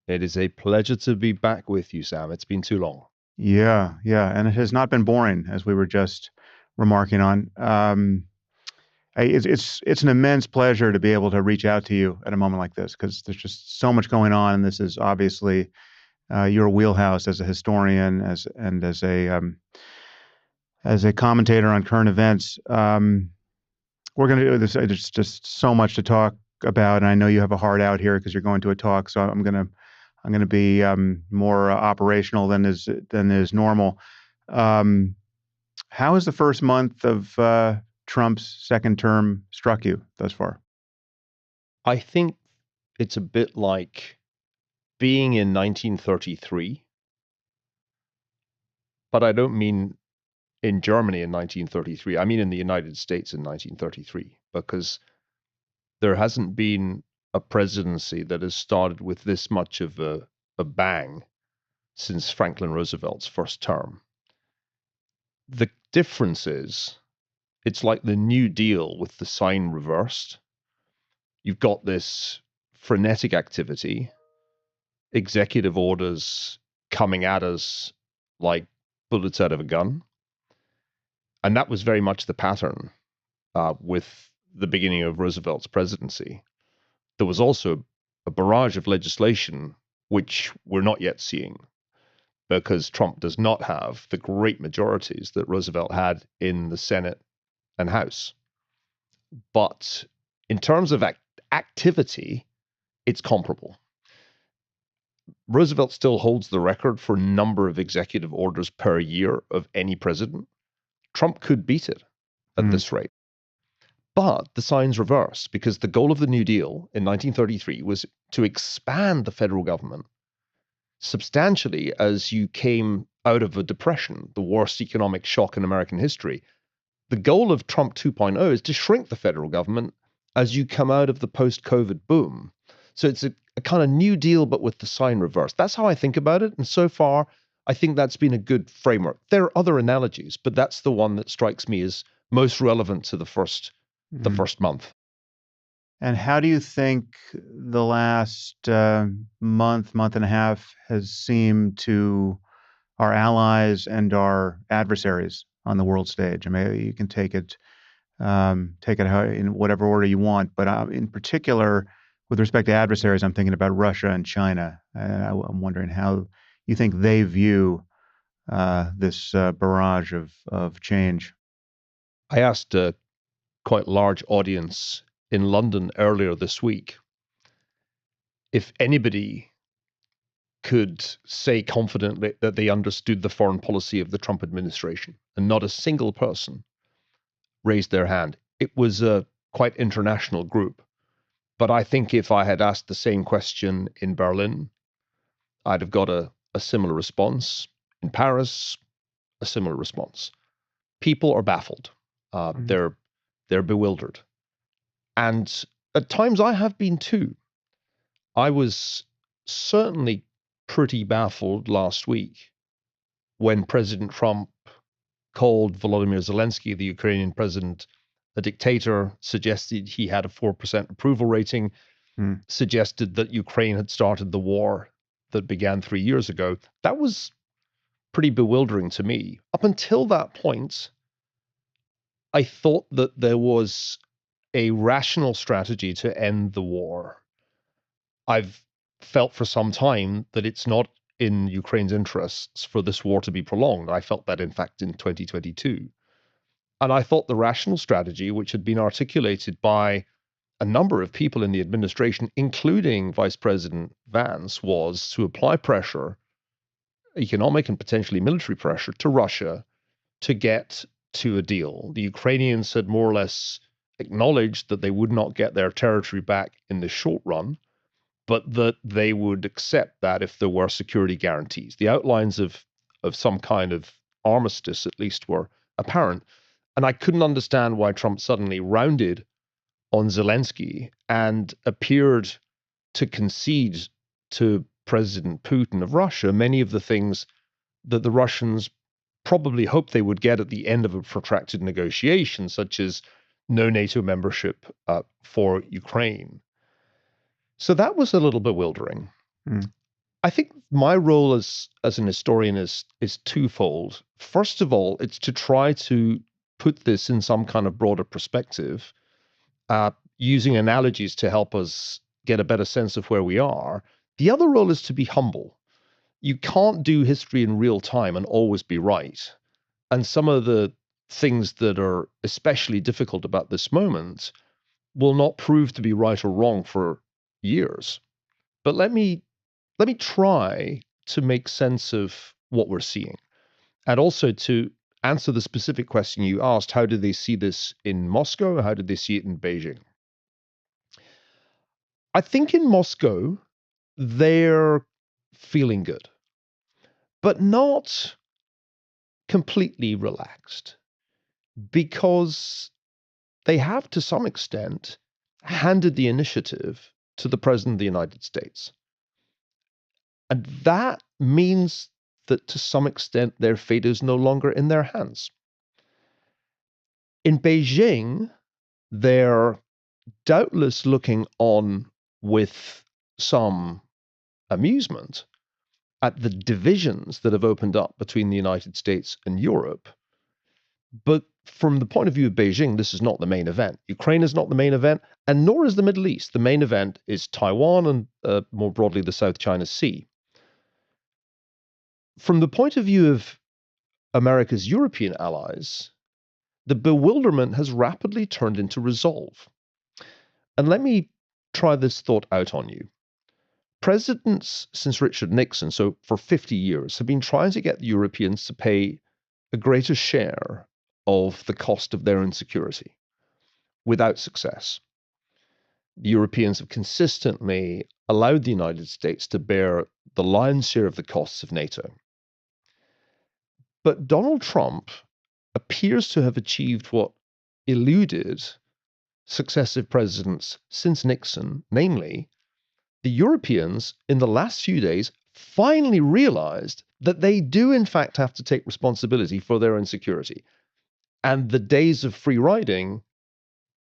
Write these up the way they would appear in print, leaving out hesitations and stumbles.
It is a pleasure to be back with you, Sam. It's been too long. Yeah, yeah, and it has not been boring, as we were just remarking on. It's an immense pleasure to be able to reach out to you at a moment like this because there's just so much going on, and this is obviously your wheelhouse as a historian, as a commentator on current events. We're going to do this. There's just so much to talk about, and I know you have a heart out here because you're going to a talk. So I'm gonna be more operational than is normal. Um, how has the first month of Trump's second term struck you thus far? I think it's a bit like being in 1933, but I don't mean in Germany in 1933. I mean in the United States in 1933, because there hasn't been a presidency that has started with this much of a bang since Franklin Roosevelt's first term. The difference is it's like the New Deal with the sign reversed. You've got this frenetic activity, executive orders coming at us like bullets out of a gun. And that was very much the pattern with the beginning of Roosevelt's presidency. There was also a barrage of legislation, which we're not yet seeing because Trump does not have the great majorities that Roosevelt had in the Senate and House. But in terms of activity, it's comparable. Roosevelt still holds the record for number of executive orders per year of any president. Trump could beat it at Mm, this rate. But the signs reverse because the goal of the New Deal in 1933 was to expand the federal government substantially as you came out of a depression, the worst economic shock in American history. The goal of Trump 2.0 is to shrink the federal government as you come out of the post-COVID boom. So it's a kind of New Deal, but with the sign reversed. That's how I think about it. And so far, I think that's been a good framework. There are other analogies, but that's the one that strikes me as most relevant to the mm. first month. And how do you think the last month and a half has seemed to our allies and our adversaries on the world stage? I mean, you can take it in whatever order you want. But in particular, with respect to adversaries, I'm thinking about Russia and China. I'm wondering how you think they view this barrage of change. I asked a quite large audience in London earlier this week if anybody could say confidently that they understood the foreign policy of the Trump administration, and not a single person raised their hand. It was a quite international group. But I think if I had asked the same question in Berlin, I'd have got a similar response. In Paris, a similar response. People are baffled. Uh, Mm. they're they're bewildered, and at times I have been too. I was certainly pretty baffled last week when President Trump called Volodymyr Zelensky, the Ukrainian president, a dictator, suggested he had a 4% approval rating, Mm. suggested that Ukraine had started the war that began 3 years ago. That was pretty bewildering to me. Up until that point, I thought that there was a rational strategy to end the war. I've felt for some time that it's not in Ukraine's interests for this war to be prolonged. I felt that, in fact, in 2022. And I thought the rational strategy, which had been articulated by a number of people in the administration, including Vice President Vance, was to apply pressure, economic and potentially military pressure, to Russia to get to a deal. The Ukrainians had more or less acknowledged that they would not get their territory back in the short run, but that they would accept that if there were security guarantees. The outlines of some kind of armistice, at least, were apparent. And I couldn't understand why Trump suddenly rounded on Zelensky and appeared to concede to President Putin of Russia many of the things that the Russians probably hoped they would get at the end of a protracted negotiation, such as no NATO membership for Ukraine. So that was a little bewildering. Mm. I think my role as an historian is twofold. First of all, it's to try to put this in some kind of broader perspective, using analogies to help us get a better sense of where we are. The other role is to be humble. You can't do history in real time and always be right. And some of the things that are especially difficult about this moment will not prove to be right or wrong for years. But let me try to make sense of what we're seeing, and also to answer the specific question you asked: how did they see this in Moscow? How did they see it in Beijing? I think in Moscow, they're feeling good, but not completely relaxed, because they have, to some extent, handed the initiative to the President of the United States. And that means that, to some extent, their fate is no longer in their hands. In Beijing, they're doubtless looking on with some amusement at the divisions that have opened up between the United States and Europe. But from the point of view of Beijing, this is not the main event. Ukraine is not the main event, and nor is the Middle East. The main event is Taiwan and, more broadly, the South China Sea. From the point of view of America's European allies, the bewilderment has rapidly turned into resolve. And let me try this thought out on you. Presidents since Richard Nixon, so for 50 years, have been trying to get the Europeans to pay a greater share of the cost of their insecurity, without success. The Europeans have consistently allowed the United States to bear the lion's share of the costs of NATO. But Donald Trump appears to have achieved what eluded successive presidents since Nixon, namely, the Europeans in the last few days finally realized that they do in fact have to take responsibility for their insecurity. And the days of free riding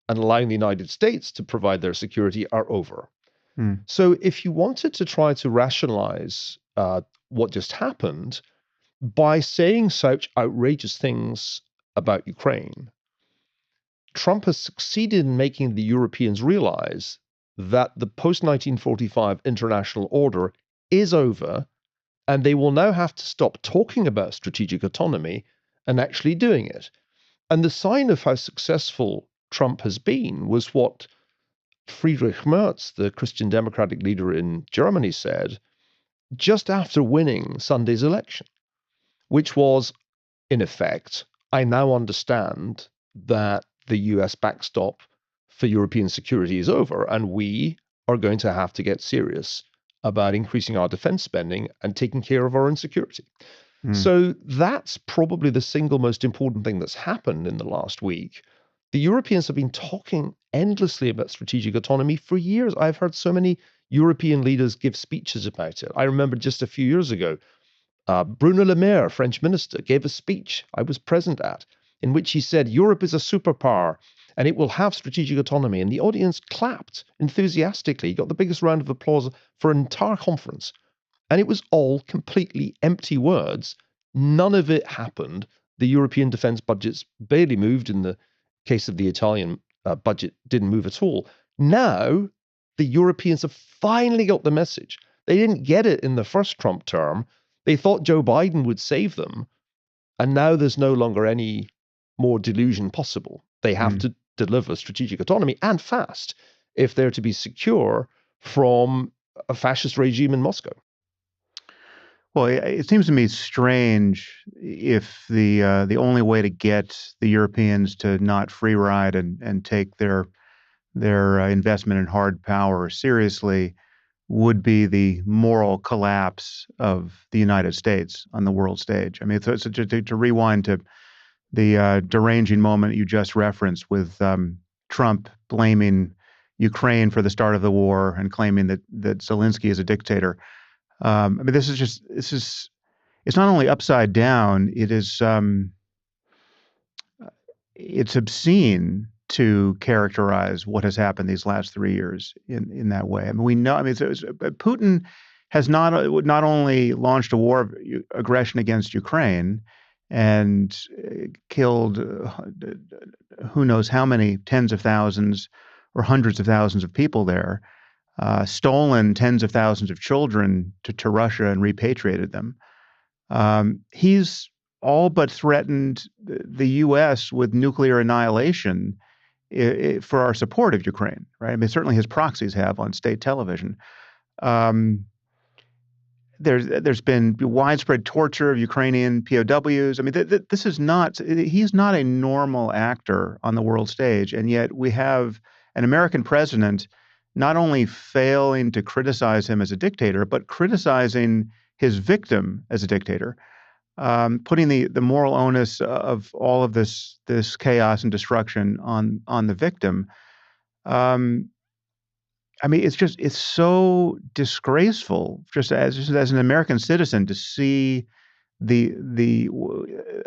and allowing the United States to provide their security are over. So if you wanted to try to rationalize what just happened by saying such outrageous things about Ukraine, Trump has succeeded in making the Europeans realize that the post-1945 international order is over, and they will now have to stop talking about strategic autonomy and actually doing it. And the sign of how successful Trump has been was what Friedrich Merz, the Christian Democratic leader in Germany, said just after winning Sunday's election, which was, in effect, I now understand that the US backstop for European security is over, and we are going to have to get serious about increasing our defense spending and taking care of our own security. So that's probably the single most important thing that's happened in the last week. The Europeans have been talking endlessly about strategic autonomy for years. I've heard so many European leaders give speeches about it. I remember just a few years ago, Bruno Le Maire, French minister, gave a speech I was present at, in which he said, Europe is a superpower and it will have strategic autonomy. And the audience clapped enthusiastically. He got the biggest round of applause for an entire conference. And it was all completely empty words. None of it happened. The European defense budgets barely moved. In the case of the Italian budget, didn't move at all. Now, the Europeans have finally got the message. They didn't get it in the first Trump term. They thought Joe Biden would save them. And now there's no longer any more delusion possible. They have to deliver strategic autonomy, and fast, if they're to be secure from a fascist regime in Moscow. Well, it seems to me strange if the only way to get the Europeans to not free ride and take their investment in hard power seriously would be the moral collapse of the United States on the world stage. I mean, so to rewind to the deranging moment you just referenced with Trump blaming Ukraine for the start of the war and claiming that Zelensky is a dictator. I mean, it's not only upside down, it's obscene to characterize what has happened these last 3 years in that way. I mean, we know, Putin has not only launched a war of aggression against Ukraine and killed who knows how many tens of thousands or hundreds of thousands of people there, stolen tens of thousands of children to Russia and repatriated them. He's all but threatened the U.S. with nuclear annihilation for our support of Ukraine, right? I mean, certainly his proxies have on state television. Um, there's been widespread torture of Ukrainian POWs. I mean, this is not, he's not a normal actor on the world stage. And yet we have an American president not only failing to criticize him as a dictator, but criticizing his victim as a dictator, putting the moral onus of all of this chaos and destruction on the victim. I mean, it's so disgraceful just as an American citizen to see the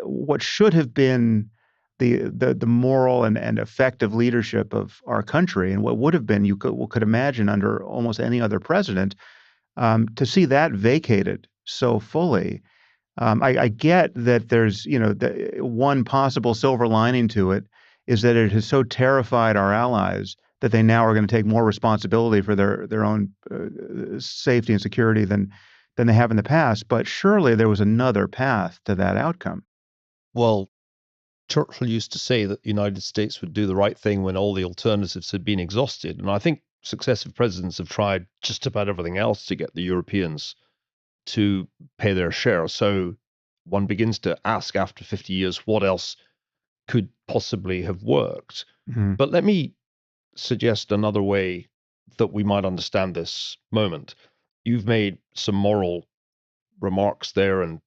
what should have been the moral and effective leadership of our country, and what would have been, you could imagine under almost any other president, to see that vacated so fully. I get that there's, the one possible silver lining to it is that it has so terrified our allies that they now are going to take more responsibility for their own safety and security than they have in the past. But surely there was another path to that outcome. Well, Churchill used to say that the United States would do the right thing when all the alternatives had been exhausted. And I think successive presidents have tried just about everything else to get the Europeans to pay their share. So one begins to ask after 50 years, what else could possibly have worked? Mm-hmm. But let me suggest another way that we might understand this moment. You've made some moral remarks there and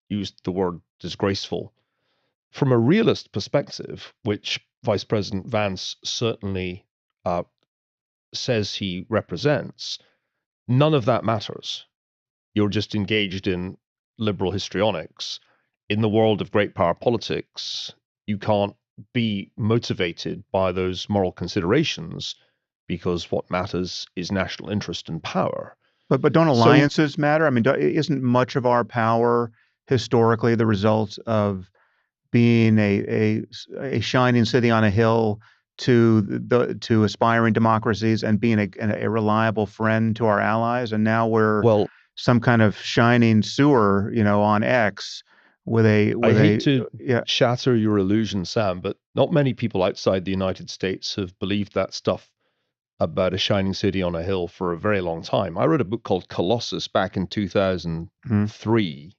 used the word disgraceful. From a realist perspective, which Vice President Vance certainly says he represents, none of that matters. You're just engaged in liberal histrionics. In the world of great power politics, you can't be motivated by those moral considerations because what matters is national interest and power. But don't So, alliances matter? I mean, isn't much of our power historically the result of being a shining city on a hill to aspiring democracies and being a reliable friend to our allies? And now we're well, some kind of shining sewer, on X I hate to yeah. shatter your illusion, Sam, but not many people outside the United States have believed that stuff about a shining city on a hill for a very long time. I wrote a book called Colossus back in 2003,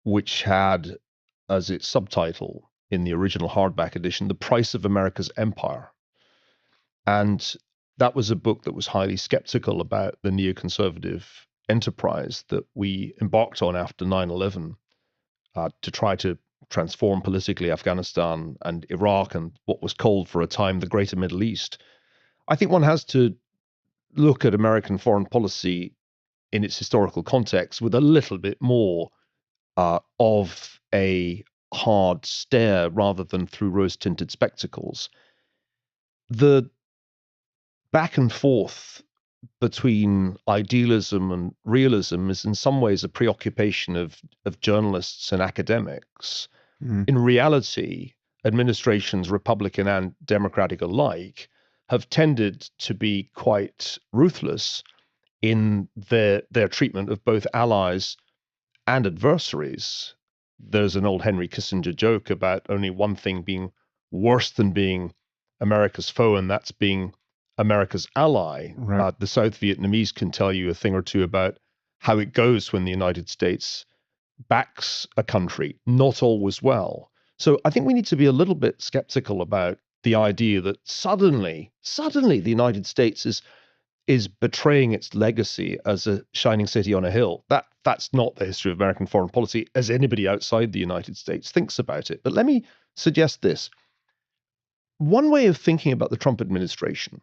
which had as its subtitle in the original hardback edition, The Price of America's Empire. And that was a book that was highly skeptical about the neoconservative enterprise that we embarked on after 9/11 to try to transform politically Afghanistan and Iraq and what was called for a time the Greater Middle East. I think one has to look at American foreign policy in its historical context with a little bit more of a hard stare rather than through rose-tinted spectacles. The back and forth between idealism and realism is in some ways a preoccupation of journalists and academics. Mm. In reality, administrations, Republican and Democratic alike, have tended to be quite ruthless in their treatment of both allies and adversaries. There's an old Henry Kissinger joke about only one thing being worse than being America's foe, and that's being America's ally. Right. The South Vietnamese can tell you a thing or two about how it goes when the United States backs a country, not always well. So I think we need to be a little bit skeptical about the idea that suddenly the United States is betraying its legacy as a shining city on a hill. That's not the history of American foreign policy as anybody outside the United States thinks about it. But let me suggest this. One way of thinking about the Trump administration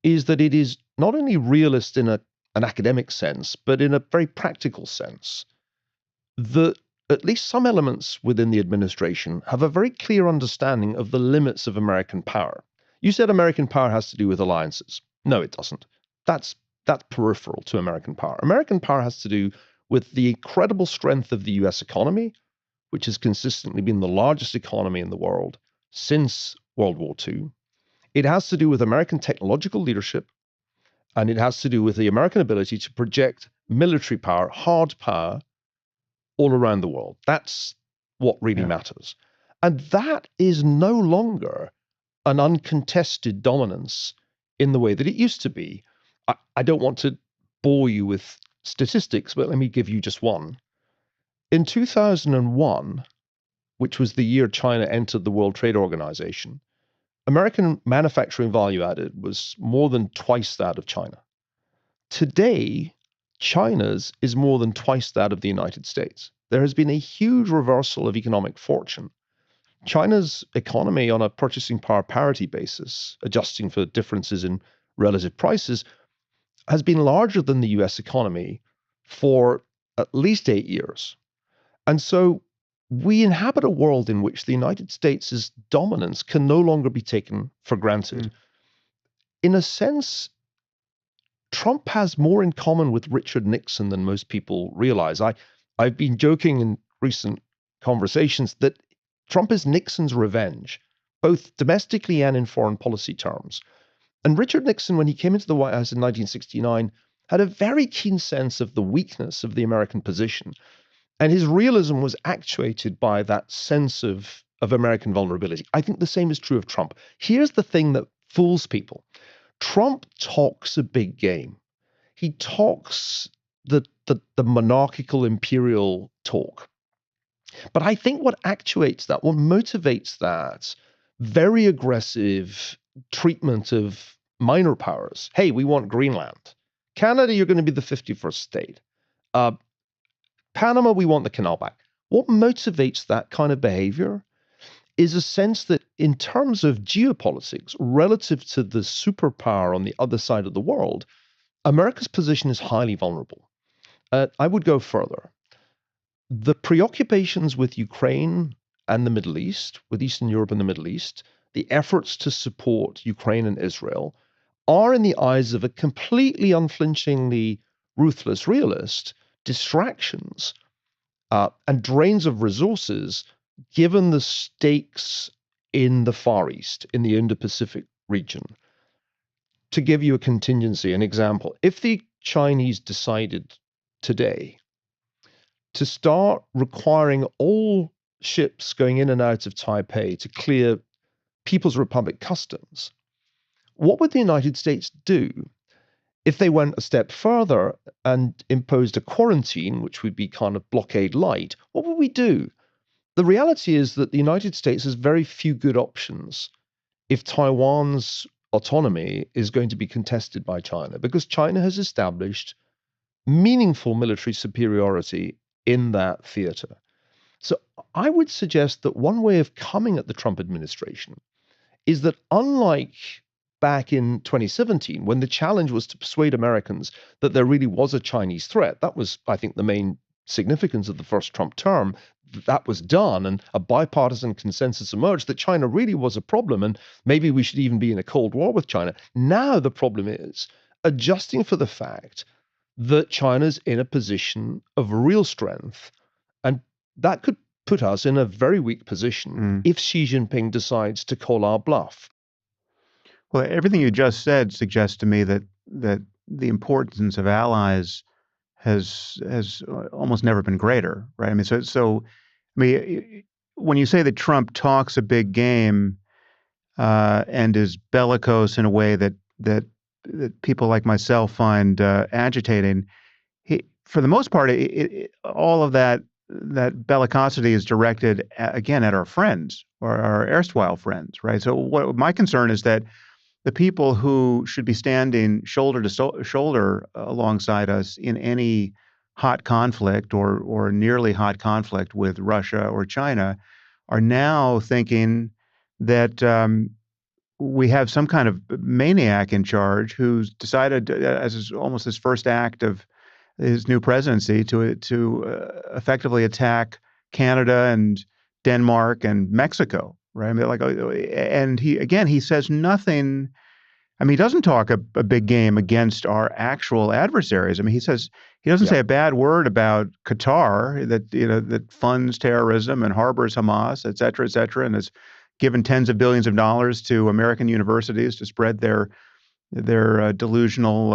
is that it is not only realist in an academic sense, but in a very practical sense, that at least some elements within the administration have a very clear understanding of the limits of American power. You said American power has to do with alliances. No, it doesn't. That's that's peripheral to American power. American power has to do with the incredible strength of the US economy, which has consistently been the largest economy in the world since World War II. It has to do with American technological leadership, and it has to do with the American ability to project military power, hard power, all around the world. That's what really Yeah. matters. And that is no longer an uncontested dominance in the way that it used to be. I don't want to bore you with statistics, but let me give you just one. In 2001, which was the year China entered the World Trade Organization, American manufacturing value added was more than twice that of China. Today, China's is more than twice that of the United States. There has been a huge reversal of economic fortune. China's economy, on a purchasing power parity basis, adjusting for differences in relative prices, has been larger than the US economy for at least 8 years. And so we inhabit a world in which the United States' dominance can no longer be taken for granted. Mm. In a sense, Trump has more in common with Richard Nixon than most people realize. I've been joking in recent conversations that Trump is Nixon's revenge, both domestically and in foreign policy terms. And Richard Nixon, when he came into the White House in 1969, had a very keen sense of the weakness of the American position. And his realism was actuated by that sense of American vulnerability. I think the same is true of Trump. Here's the thing that fools people. Trump talks a big game. He talks the monarchical imperial talk. But I think what actuates that, what motivates that very aggressive treatment of minor powers. Hey, we want Greenland. Canada, you're going to be the 51st state. Uh, Panama, we want the canal back. What motivates that kind of behavior is a sense that in terms of geopolitics, relative to the superpower on the other side of the world, America's position is highly vulnerable. I would go further. The preoccupations with Ukraine and the Middle East, with Eastern Europe and the Middle East, the efforts to support Ukraine and Israel are, in the eyes of a completely unflinchingly ruthless realist, distractions and drains of resources given the stakes in the Far East, in the Indo-Pacific region. To give you a contingency, an example, if the Chinese decided today to start requiring all ships going in and out of Taipei to clear People's Republic customs, what would the United States do if they went a step further and imposed a quarantine, which would be kind of blockade light? What would we do? The reality is that the United States has very few good options if Taiwan's autonomy is going to be contested by China, because China has established meaningful military superiority in that theater. So I would suggest that one way of coming at the Trump administration is that, unlike back in 2017, when the challenge was to persuade Americans that there really was a Chinese threat, that was, I think, the main significance of the first Trump term. That was done, and a bipartisan consensus emerged that China really was a problem, and maybe we should even be in a Cold War with China. Now the problem is adjusting for the fact that China's in a position of real strength, and that could put us in a very weak position if Xi Jinping decides to call our bluff. Well, everything you just said suggests to me that the importance of allies has almost never been greater, right? I mean, I mean, when you say that Trump talks a big game and is bellicose in a way that people like myself find agitating, for the most part, all of that bellicosity is directed again at our friends or our erstwhile friends, right? So what my concern is that the people who should be standing shoulder to shoulder alongside us in any hot conflict or nearly hot conflict with Russia or China are now thinking that we have some kind of maniac in charge who's decided, almost his first act of his new presidency, to effectively attack Canada and Denmark and Mexico, right? I mean, and he says nothing. I mean, he doesn't talk a big game against our actual adversaries. I mean, he doesn't Yeah. say a bad word about Qatar that that funds terrorism and harbors Hamas, et cetera, and has given tens of billions of dollars to American universities to spread their delusional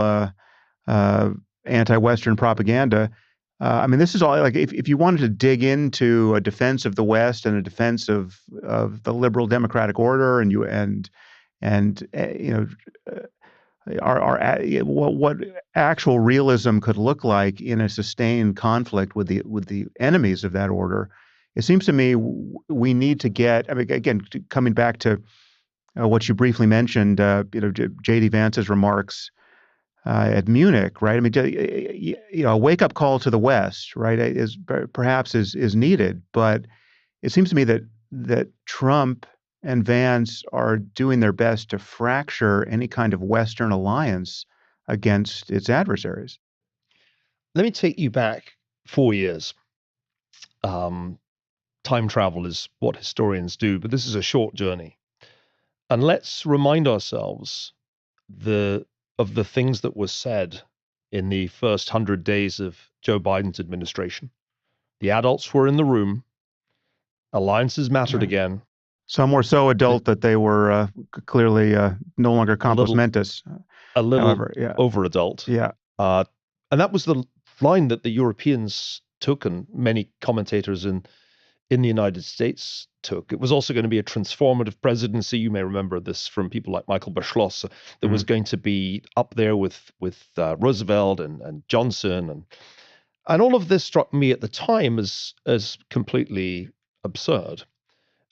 uh, anti-Western propaganda. I mean, this is all like if you wanted to dig into a defense of the West and a defense of the liberal democratic order, and what actual realism could look like in a sustained conflict with the enemies of that order. It seems to me we need to get. I mean, again, coming back to what you briefly mentioned, J.D. Vance's remarks at Munich, right? I mean, a wake up call to the West, right, is perhaps is needed, but it seems to me that Trump and Vance are doing their best to fracture any kind of Western alliance against its adversaries. Let me take you back 4 years. Um, Time travel is what historians do, but this is a short journey. And let's remind ourselves the of the things that were said in the first 100 days of Joe Biden's administration. The adults were in the room. Alliances mattered Right. again. Some were so The, adult that they were clearly no longer a compos little mentis. a little However, yeah, over adult. yeah, Uh, and that was the line that the Europeans took, and many commentators in the United States took. It was also going to be a transformative presidency. You may remember this from people like Michael Beschloss, that was mhm, going to be up there with Roosevelt and Johnson, and all of this struck me at the time as completely absurd.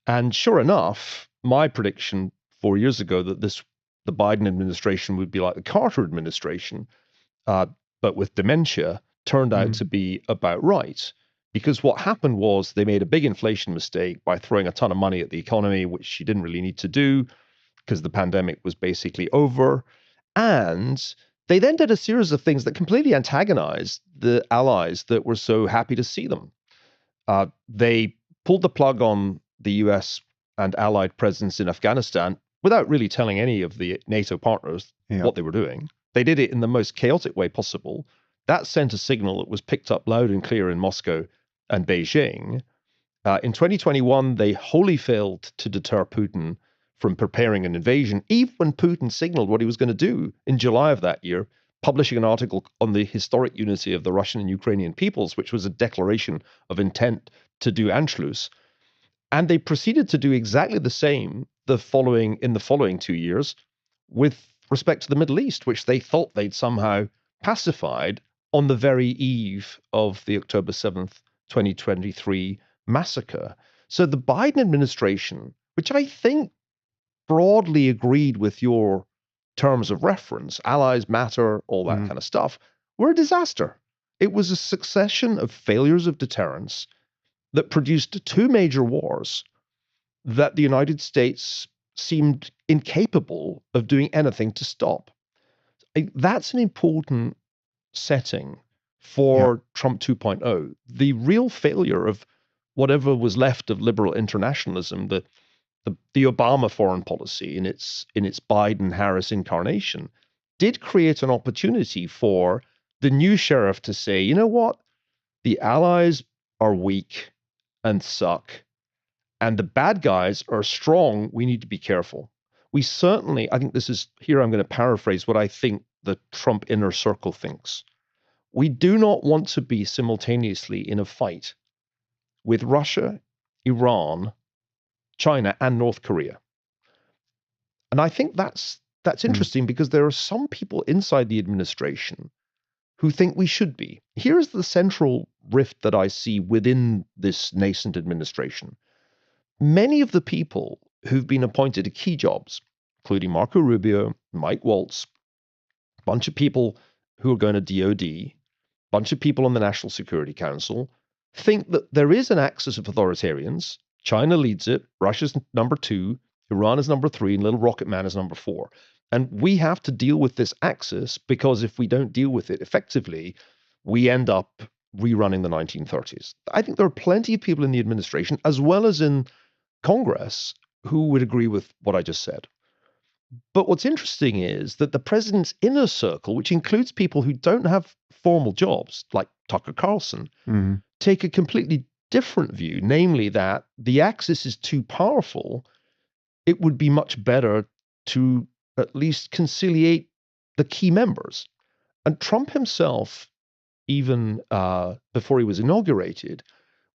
And sure enough, my prediction 4 years ago that the Biden administration would be like the Carter administration, uh, but with dementia, turned out mhm, to be about right. Because what happened was they made a big inflation mistake by throwing a ton of money at the economy, which you didn't really need to do because the pandemic was basically over. And they then did a series of things that completely antagonized the allies that were so happy to see them. They pulled the plug on the US and allied presence in Afghanistan without really telling any of the NATO partners yeah, what they were doing. They did it in the most chaotic way possible. That sent a signal that was picked up loud and clear in Moscow and Beijing. In 2021, they wholly failed to deter Putin from preparing an invasion, even when Putin signaled what he was going to do in July of that year, publishing an article on the historic unity of the Russian and Ukrainian peoples, which was a declaration of intent to do Anschluss. And they proceeded to do exactly the same in the following 2 years with respect to the Middle East, which they thought they'd somehow pacified on the very eve of the October 7th, 2023 massacre. So the Biden administration, which I think broadly agreed with your terms of reference, allies matter, all that mhm, kind of stuff, were a disaster. It was a succession of failures of deterrence that produced two major wars that the United States seemed incapable of doing anything to stop. That's an important setting yeah, for Trump 2.0. The real failure of whatever was left of liberal internationalism, the Obama foreign policy in its Biden Harris incarnation, did create an opportunity for the new sheriff to say, you know what, the allies are weak and suck, and the bad guys are strong. We need to be careful. We certainly, I think this is here, I'm going to paraphrase what I think the Trump inner circle thinks. We do not want to be simultaneously in a fight with Russia, Iran, China, and North Korea. And I think that's mhm, interesting because there are some people inside the administration who think we should be. Here's the central rift that I see within this nascent administration. Many of the people who've been appointed to key jobs, including Marco Rubio, Mike Waltz, a bunch of people who are going to DOD, bunch of people on the National Security Council, think that there is an axis of authoritarians. China leads it, Russia's number two, Iran is number three, and Little Rocket Man is number four. And we have to deal with this axis because if we don't deal with it effectively, we end up rerunning the 1930s. I think there are plenty of people in the administration, as well as in Congress, who would agree with what I just said. But what's interesting is that the president's inner circle, which includes people who don't have formal jobs, like Tucker Carlson, Hmm. take a completely different view, namely that the Axis is too powerful. It would be much better to at least conciliate the key members. And Trump himself, even before he was inaugurated,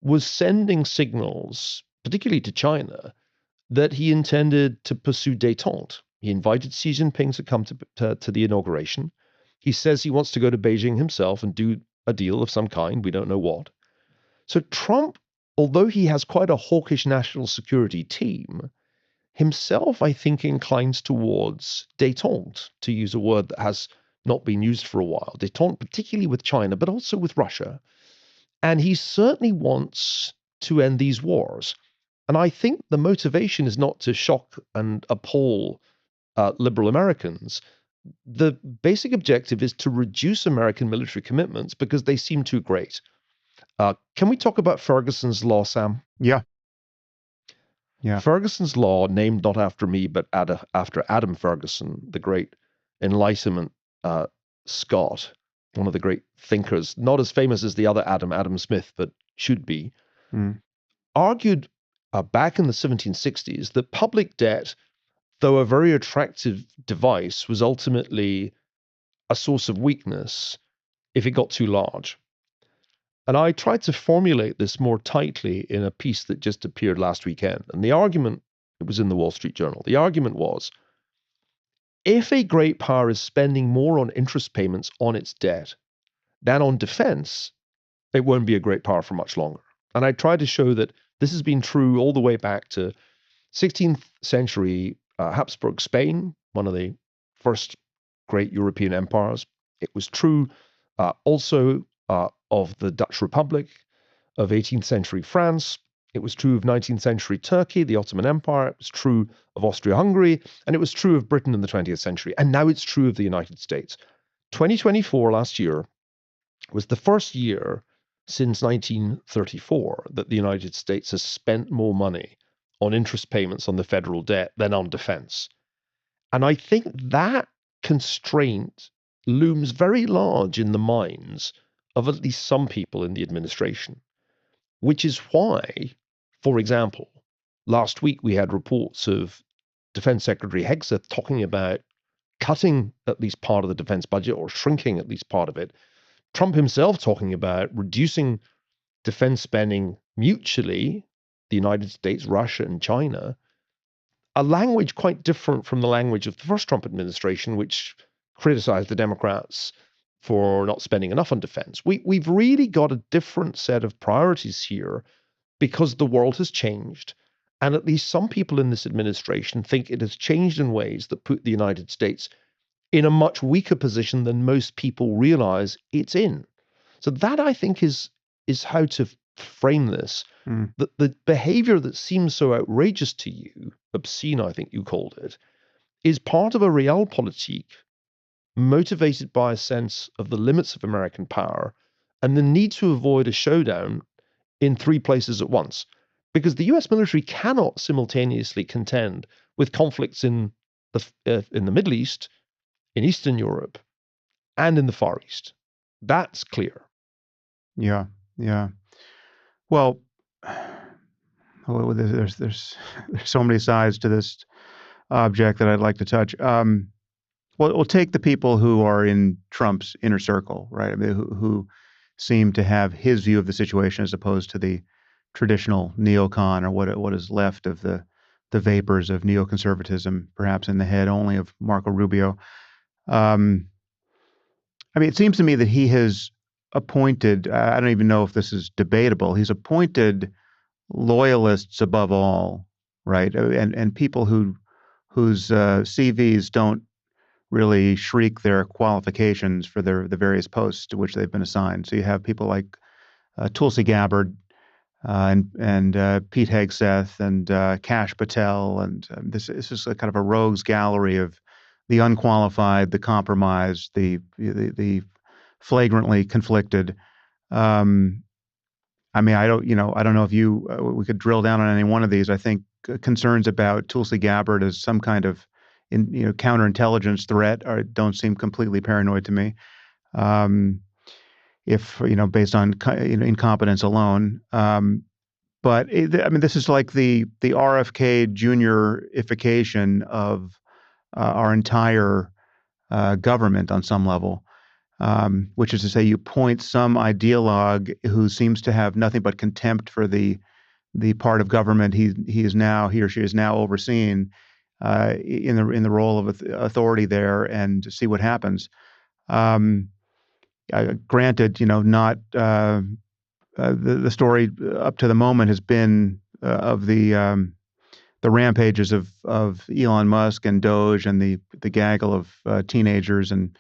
was sending signals, particularly to China, that he intended to pursue détente. He invited Xi Jinping to come to the inauguration. He says he wants to go to Beijing himself and do a deal of some kind. We don't know what. So Trump, although he has quite a hawkish national security team, himself, I think, inclines towards détente, to use a word that has not been used for a while. Détente, particularly with China, but also with Russia. And he certainly wants to end these wars. And I think the motivation is not to shock and appall liberal Americans. The basic objective is to reduce American military commitments because they seem too great. Can we talk about Ferguson's law, Sam? Yeah. Yeah. Ferguson's law, named not after me, but after Adam Ferguson, the great Enlightenment Scot, one of the great thinkers, not as famous as the other Adam Smith, but should be, Mm. argued back in the 1760s that public debt, though a very attractive device, was ultimately a source of weakness if it got too large. And I tried to formulate this more tightly in a piece that just appeared last weekend. And the argument, it was in the Wall Street Journal, the argument was, if a great power is spending more on interest payments on its debt than on defense, it won't be a great power for much longer. And I tried to show that this has been true all the way back to 16th century Habsburg Spain, one of the first great European empires. It was true also of the Dutch Republic, of 18th century France. It was true of 19th century Turkey, the Ottoman Empire. It was true of Austria-Hungary, and it was true of Britain in the 20th century. And now it's true of the United States. 2024, last year, was the first year since 1934 that the United States has spent more money on interest payments on the federal debt than on defense. And I think that constraint looms very large in the minds of at least some people in the administration, which is why, for example, last week we had reports of Defense Secretary Hegseth talking about cutting at least part of the defense budget or shrinking at least part of it. Trump himself talking about reducing defense spending mutually, the United States, Russia, and China, a language quite different from the language of the first Trump administration, which criticized the Democrats for not spending enough on defense. We've really got a different set of priorities here because the world has changed. And at least some people in this administration think it has changed in ways that put the United States in a much weaker position than most people realize it's in. So that, I think, is how to frame this. Mm. The behavior that seems so outrageous to you, obscene, I think you called it, is part of a realpolitik motivated by a sense of the limits of American power and the need to avoid a showdown in three places at once. Because the US military cannot simultaneously contend with conflicts in the Middle East, in Eastern Europe, and in the Far East. That's clear. Yeah. Yeah. Well, there's so many sides to this object that I'd like to touch. Well, we'll take the people who are in Trump's inner circle, right? I mean, who seem to have his view of the situation as opposed to the traditional neocon or what is left of the vapors of neoconservatism, perhaps in the head only of Marco Rubio. Um, I mean, it seems to me that he has appointed, I don't even know if this is debatable, he's appointed loyalists above all, right? And people whose CVs don't really shriek their qualifications for the various posts to which they've been assigned. So you have people like Tulsi Gabbard and Pete Hegseth and Kash Patel, and this is a kind of a rogues gallery of the unqualified, the compromised, the flagrantly conflicted. Um, I mean, I don't know if we could drill down on any one of these. I think concerns about Tulsi Gabbard as some kind of counterintelligence threat don't seem completely paranoid to me. Um, if based on incompetence alone. But I mean, this is like the RFK Juniorification of our entire government on some level, which is to say, you point some ideologue who seems to have nothing but contempt for the part of government he or she is now overseeing, in the role of authority there, and to see what happens. Um, Granted, not the story up to the moment has been of the rampages of Elon Musk and Doge and the gaggle of teenagers and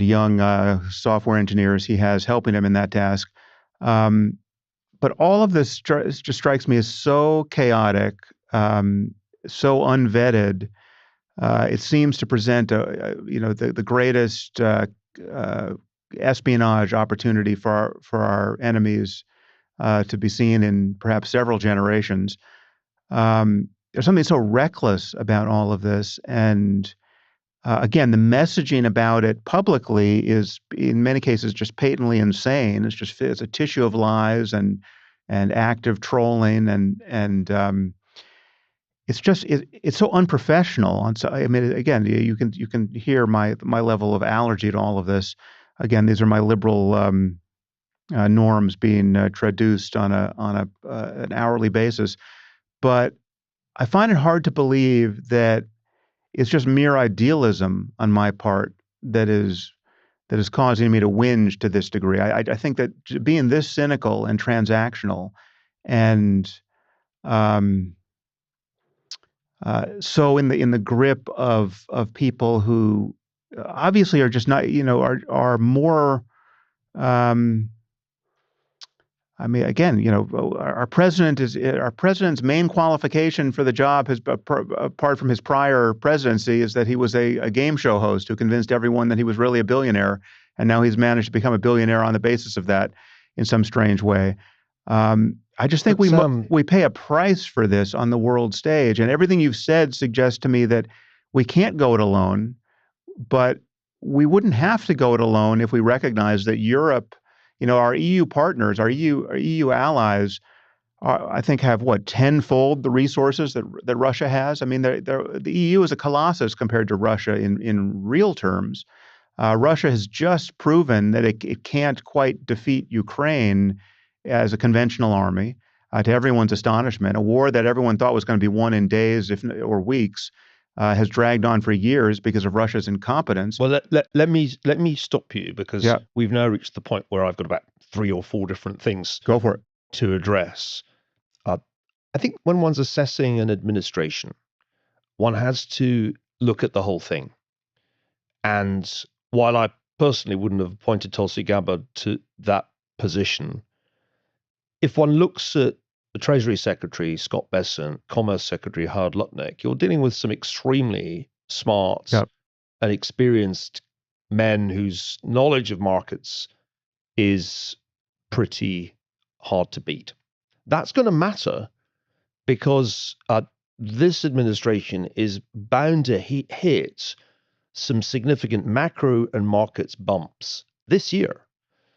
young software engineers he has helping him in that task. Um, but all of this just strikes me as so chaotic, so unvetted. It seems to present the greatest uh, espionage opportunity for our enemies to be seen in perhaps several generations. There's something so reckless about all of this, and again, the messaging about it publicly is, in many cases, just patently insane. It's a tissue of lies and active trolling, and it's so unprofessional. And so, I mean, again, you can hear my level of allergy to all of this. Again, these are my liberal norms being traduced on an hourly basis. But I find it hard to believe that it's just mere idealism on my part that is causing me to whinge to this degree. I think that being this cynical and transactional and um, so in the grip of people who obviously are just not, are more. Um, I mean, again, our president's main qualification for the job apart from his prior presidency, is that he was a game show host who convinced everyone that he was really a billionaire, and now he's managed to become a billionaire on the basis of that in some strange way. I just think But we pay a price for this on the world stage, and everything you've said suggests to me that we can't go it alone, but we wouldn't have to go it alone if we recognize that Europe, our EU partners, our EU allies, I think have what, tenfold the resources that Russia has. I mean, the EU is a colossus compared to Russia in real terms. Russia has just proven that it can't quite defeat Ukraine as a conventional army, to everyone's astonishment. A war that everyone thought was going to be won in days, or weeks, has dragged on for years because of Russia's incompetence. Well, let me stop you, because Yeah, we've now reached the point where I've got about 3 or 4 different things go for it. to address. Uh, I think when one's assessing an administration, one has to look at the whole thing. And while I personally wouldn't have appointed Tulsi Gabbard to that position, if one looks at the Treasury Secretary, Scott Bessent, Commerce Secretary, Howard Lutnick, you're dealing with some extremely smart Yeah, and experienced men whose knowledge of markets is pretty hard to beat. That's going to matter, because this administration is bound to hit some significant macro and markets bumps this year.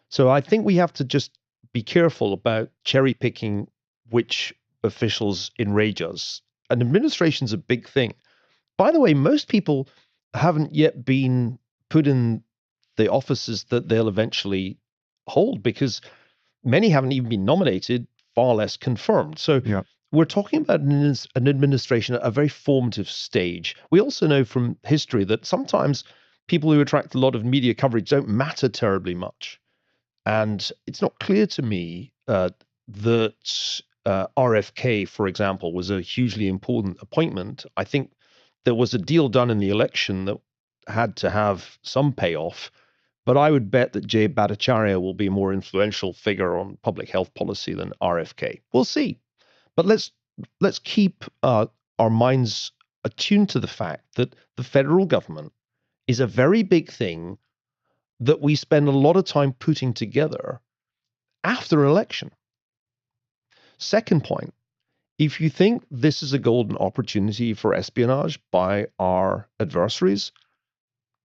So I think we have to just be careful about cherry picking which officials enrage us. An administration's a big thing. By the way, most people haven't yet been put in the offices that they'll eventually hold, because many haven't even been nominated, far less confirmed. So yeah, we're talking about an administration at a very formative stage. We also know from history that sometimes people who attract a lot of media coverage don't matter terribly much. And it's not clear to me that RFK, for example, was a hugely important appointment. I think there was a deal done in the election that had to have some payoff, but I would bet that Jay Bhattacharya will be a more influential figure on public health policy than RFK. We'll see. But let's keep our minds attuned to the fact that the federal government is a very big thing that we spend a lot of time putting together after election. Second point If you think this is a golden opportunity for espionage by our adversaries,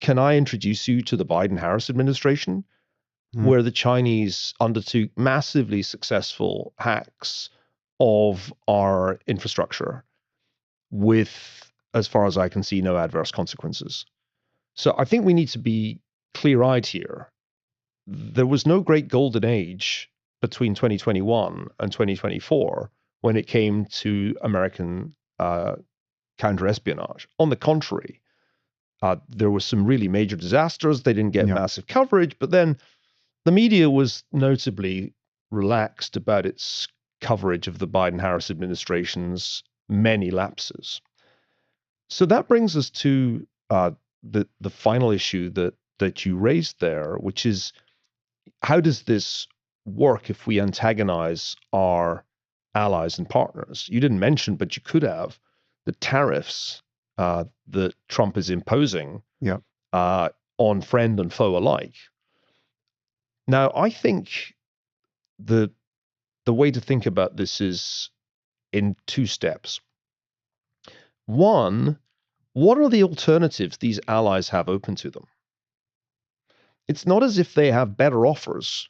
can I introduce you to the Biden-Harris administration, Mm. where the Chinese undertook massively successful hacks of our infrastructure with, as far as I can see, no adverse consequences. So I think we need to be clear-eyed here. There was no great golden age between 2021 and 2024 when it came to American counterespionage. On the contrary, there were some really major disasters. They didn't get Yeah. massive coverage, but then the media was notably relaxed about its coverage of the Biden-Harris administration's many lapses. So that brings us to the final issue that you raised there, which is, how does this work if we antagonize our allies and partners? You didn't mention, but you could have, the tariffs that Trump is imposing Yeah. on friend and foe alike. Now, I think the the way to think about this is in two steps. One, what are the alternatives these allies have open to them? It's not as if they have better offers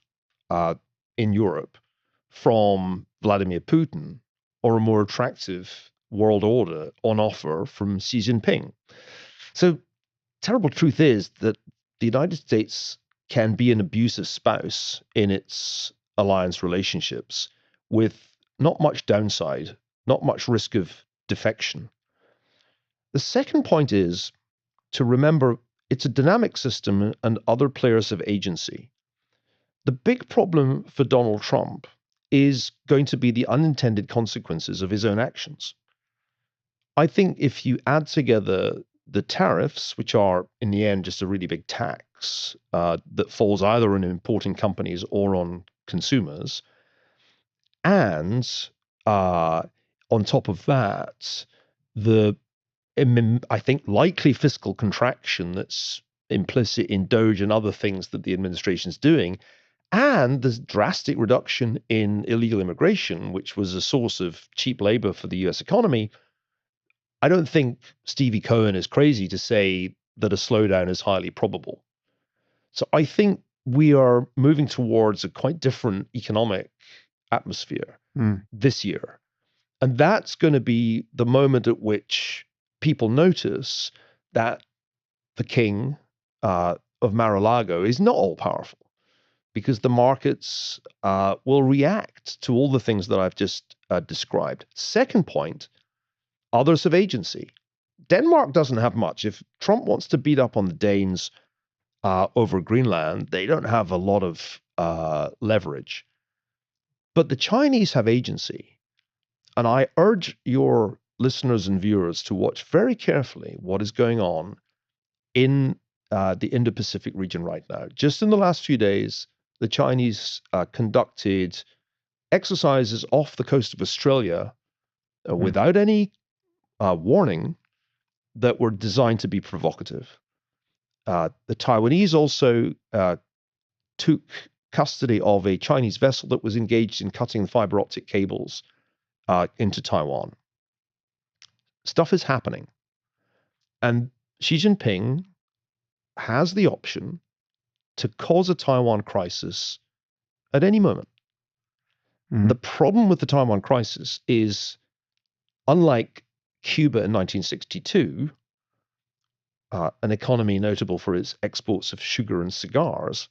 uh, in Europe from Vladimir Putin or a more attractive world order on offer from Xi Jinping. So, terrible truth is that the United States can be an abusive spouse in its alliance relationships with not much downside, not much risk of defection. The second point is to remember it's a dynamic system and other players have agency. The big problem for Donald Trump is going to be the unintended consequences of his own actions. I think if you add together the tariffs, which are in the end just a really big tax that falls either on importing companies or on consumers, and on top of that, the I think likely fiscal contraction that's implicit in Doge and other things that the administration is doing, and the drastic reduction in illegal immigration, which was a source of cheap labor for the US economy, I don't think Stevie Cohen is crazy to say that a slowdown is highly probable. So I think we are moving towards a quite different economic atmosphere this year. And that's going to be the moment at which people notice that the king of Mar-a-Lago is not all powerful, because the markets will react to all the things that I've just described. Second point, others have agency. Denmark doesn't have much. If Trump wants to beat up on the Danes over Greenland, they don't have a lot of leverage. But the Chinese have agency. And I urge your listeners and viewers to watch very carefully what is going on in the Indo-Pacific region right now. Just in the last few days, the Chinese conducted exercises off the coast of Australia without any warning that were designed to be provocative. The Taiwanese also took custody of a Chinese vessel that was engaged in cutting fiber optic cables into Taiwan. Stuff is happening. And Xi Jinping has the option to cause a Taiwan crisis at any moment. The problem with the Taiwan crisis is, unlike Cuba in 1962, an economy notable for its exports of sugar and cigars,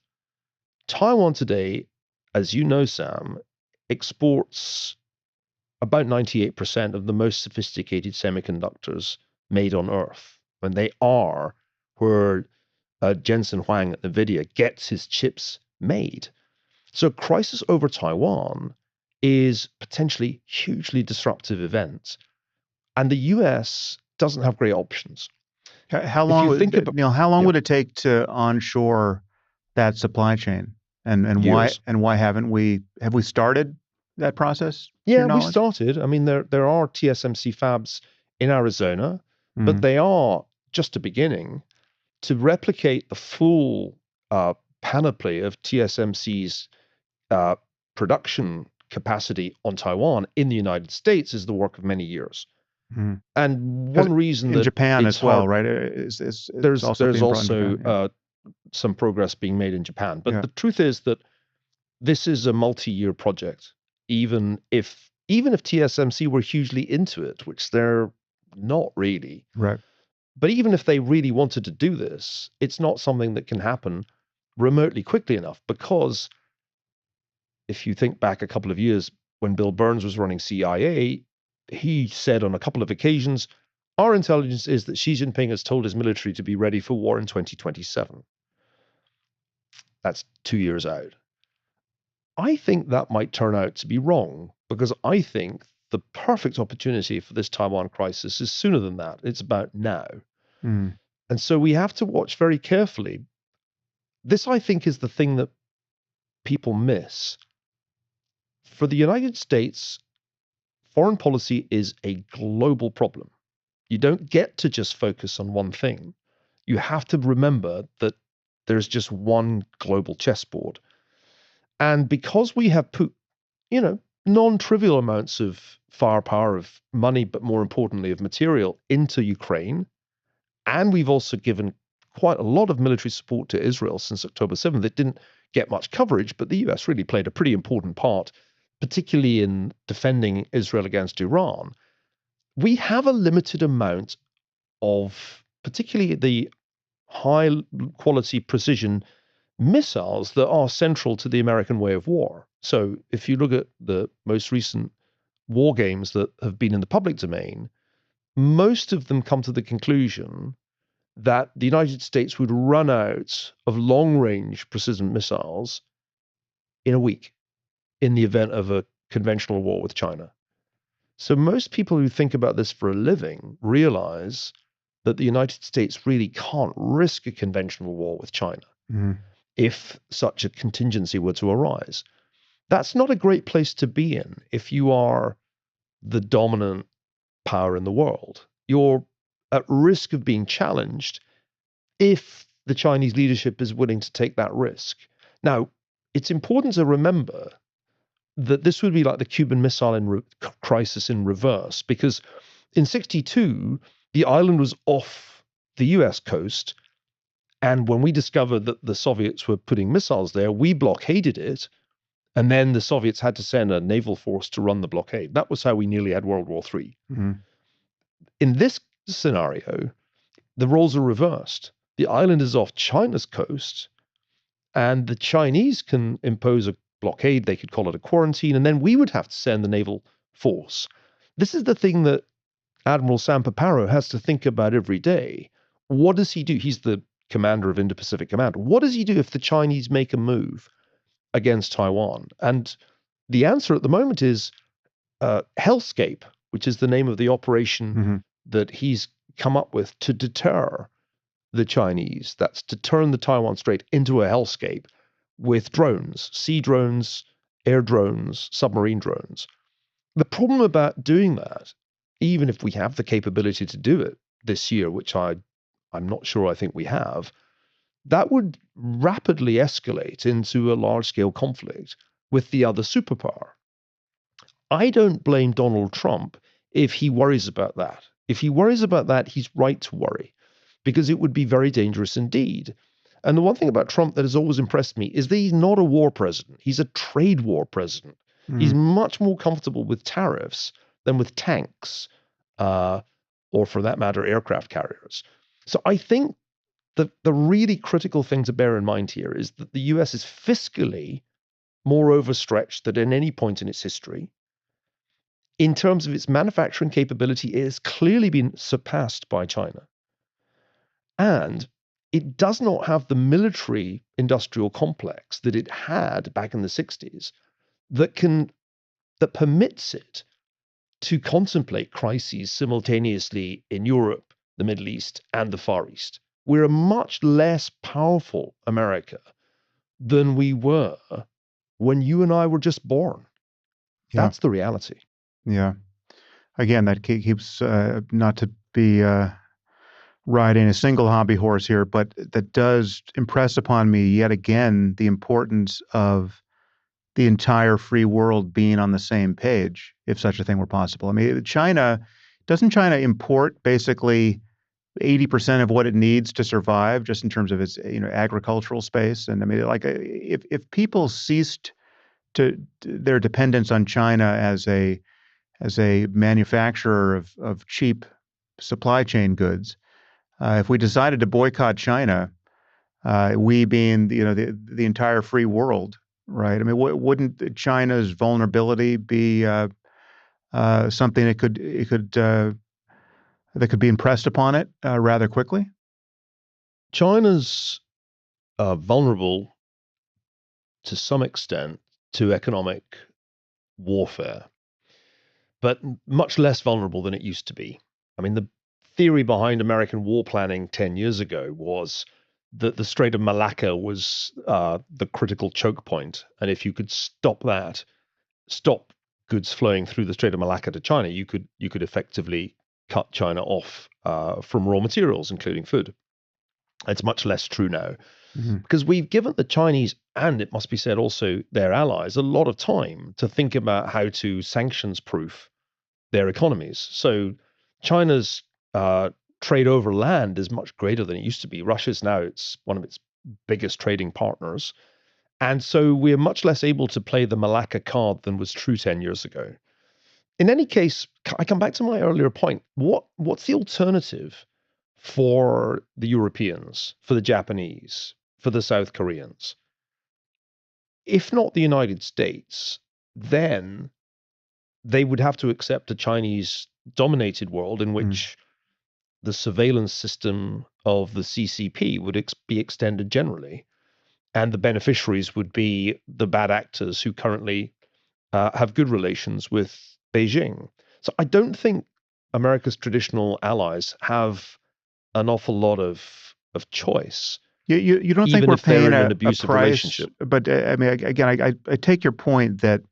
Taiwan today, as you know, Sam, exports about 98% of the most sophisticated semiconductors made on Earth. When they are where Jensen Huang at NVIDIA gets his chips made. So a crisis over Taiwan is potentially hugely disruptive event. And the US doesn't have great options. How If long you would think about, Neil, how long yeah, would it take to onshore that supply chain? And years. why haven't we started that process to your Yeah, we knowledge? started. I mean, there are TSMC fabs in Arizona, but Mm. they are just a beginning. To replicate the full panoply of TSMC's production capacity on Taiwan in the United States is the work of many years. Mhm. And 'Cause one reason in that Japan it's as well, hard, right? It's also there's being brought in also Japan. Yeah. some progress being made in Japan. But Yeah. the truth is that this is a multi-year project. Even if TSMC were hugely into it, which they're not really, Right. but even if they really wanted to do this, it's not something that can happen remotely quickly enough, because if you think back a couple of years when Bill Burns was running CIA, he said on a couple of occasions, our intelligence is that Xi Jinping has told his military to be ready for war in 2027. That's 2 years out. I think that might turn out to be wrong, because I think the perfect opportunity for this Taiwan crisis is sooner than that. It's about now. Mm. And so we have to watch very carefully. This, I think, is the thing that people miss. For the United States, foreign policy is a global problem. You don't get to just focus on one thing. You have to remember that there's just one global chessboard. And because we have put, non-trivial amounts of firepower, of money, but more importantly, of material into Ukraine, and we've also given quite a lot of military support to Israel since October 7th. It didn't get much coverage, but the US really played a pretty important part, particularly in defending Israel against Iran. We have a limited amount of particularly the high quality precision missiles that are central to the American way of war. So if you look at the most recent war games that have been in the public domain, most of them come to the conclusion that the United States would run out of long range precision missiles in a week in the event of a conventional war with China. So most people who think about this for a living realize that the United States really can't risk a conventional war with China Mm. if such a contingency were to arise. That's not a great place to be in if you are the dominant power in the world. You're at risk of being challenged if the Chinese leadership is willing to take that risk. Now, it's important to remember that this would be like the Cuban Missile Crisis in reverse, because in 62, the island was off the US coast. And when we discovered that the Soviets were putting missiles there, we blockaded it. And then the Soviets had to send a naval force to run the blockade. That was how we nearly had World War III. Mm. In this scenario, the roles are reversed. The island is off China's coast, and the Chinese can impose a blockade. They could call it a quarantine, and then we would have to send the naval force. This is the thing that Admiral Sam Paparo has to think about every day. What does he do? He's the commander of Indo-Pacific Command. What does he do if the Chinese make a move against Taiwan? And the answer at the moment is Hellscape, which is the name of the operation Mm-hmm. that he's come up with to deter the Chinese. That's to turn the Taiwan Strait into a hellscape with drones, sea drones, air drones, submarine drones. The problem about doing that, even if we have the capability to do it this year, which I'm not sure I think we have, that would rapidly escalate into a large-scale conflict with the other superpower. I don't blame Donald Trump if he worries about that. If he worries about that, he's right to worry, because it would be very dangerous indeed. And the one thing about Trump that has always impressed me is that he's not a war president. He's a trade war president. He's Mm. much more comfortable with tariffs than with tanks, or for that matter, aircraft carriers. So I think the really critical thing to bear in mind here is that the US is fiscally more overstretched than at any point in its history. In terms of its manufacturing capability, it has clearly been surpassed by China. And it does not have the military industrial complex that it had back in the 60s that permits it to contemplate crises simultaneously in Europe, the Middle East, and the Far East. We're a much less powerful America than we were when you and I were just born. Yeah. That's the reality. Yeah. Again, that keeps not to be riding a single hobby horse here, but that does impress upon me yet again the importance of the entire free world being on the same page, if such a thing were possible. I mean, doesn't China import basically 80% of what it needs to survive, just in terms of its agricultural space? And I mean, like, if people ceased to their dependence on China as a manufacturer of cheap supply chain goods, if we decided to boycott China, we being the entire free world, right? I mean, wouldn't China's vulnerability be something that could be impressed upon it rather quickly? China's vulnerable to some extent to economic warfare, but much less vulnerable than it used to be. I mean, the theory behind American war planning 10 years ago was that the Strait of Malacca was the critical choke point. And if you could stop goods flowing through the Strait of Malacca to China, you could effectively cut China off from raw materials, including food. It's much less true now Mm-hmm. because we've given the Chinese, and it must be said also their allies, a lot of time to think about how to sanctions proof their economies. So China's trade over land is much greater than it used to be. Russia's now it's one of its biggest trading partners. And so we're much less able to play the Malacca card than was true 10 years ago. In any case, I come back to my earlier point. What's the alternative for the Europeans, for the Japanese, for the South Koreans? If not the United States, then they would have to accept a Chinese dominated world in which the surveillance system of the CCP would be extended generally, and the beneficiaries would be the bad actors who currently have good relations with Beijing. So I don't think America's traditional allies have an awful lot of choice, You don't think even we're if they're paying in an a abusive price? relationship. But I mean, again, I take your point that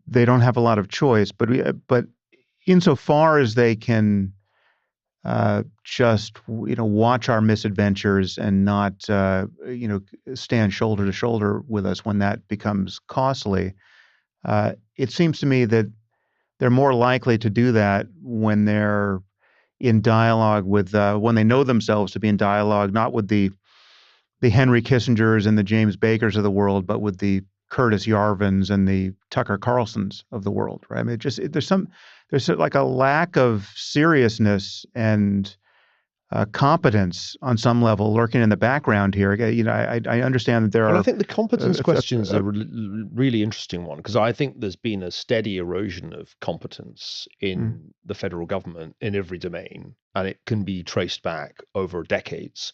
they don't have a lot of choice, but insofar as they can just watch our misadventures and not stand shoulder to shoulder with us when that becomes costly, it seems to me that they're more likely to do that when they're in dialogue with when they know themselves to be in dialogue, not with the Henry Kissingers and the James Bakers of the world, but with the Curtis Yarvins and the Tucker Carlsons of the world, right? I mean, there's like a lack of seriousness and competence on some level lurking in the background here. Again, I understand that there Well, I are. think the competence question is Uh, a really interesting one because I think there's been a steady erosion of competence mm, in the federal government in every domain, and it can be traced back over decades.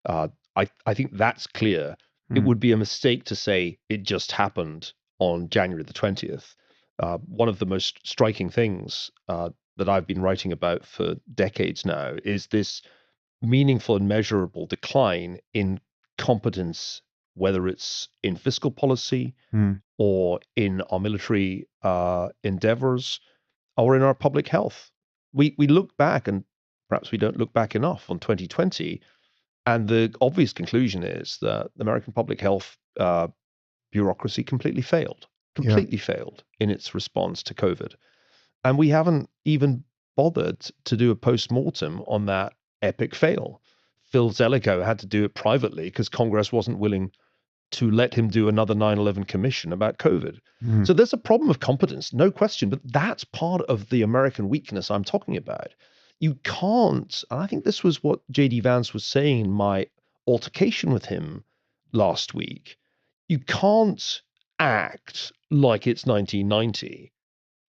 Uh, I think that's clear. It mm, would be a mistake to say it just happened on January the 20th. One of the most striking things that I've been writing about for decades now is this meaningful and measurable decline in competence, whether it's in fiscal policy mm, or in our military endeavors or in our public health. We look back, and perhaps we don't look back enough on 2020, and the obvious conclusion is that the American public health bureaucracy yeah. completely failed in its response to COVID. And we haven't even bothered to do a post-mortem on that epic fail. Phil Zelikow had to do it privately because Congress wasn't willing to let him do another 9/11 commission about COVID. Mm, So there's a problem of competence, no question, but that's part of the American weakness I'm talking about. You can't, and I think this was what JD Vance was saying in my altercation with him last week. You can't act like it's 1990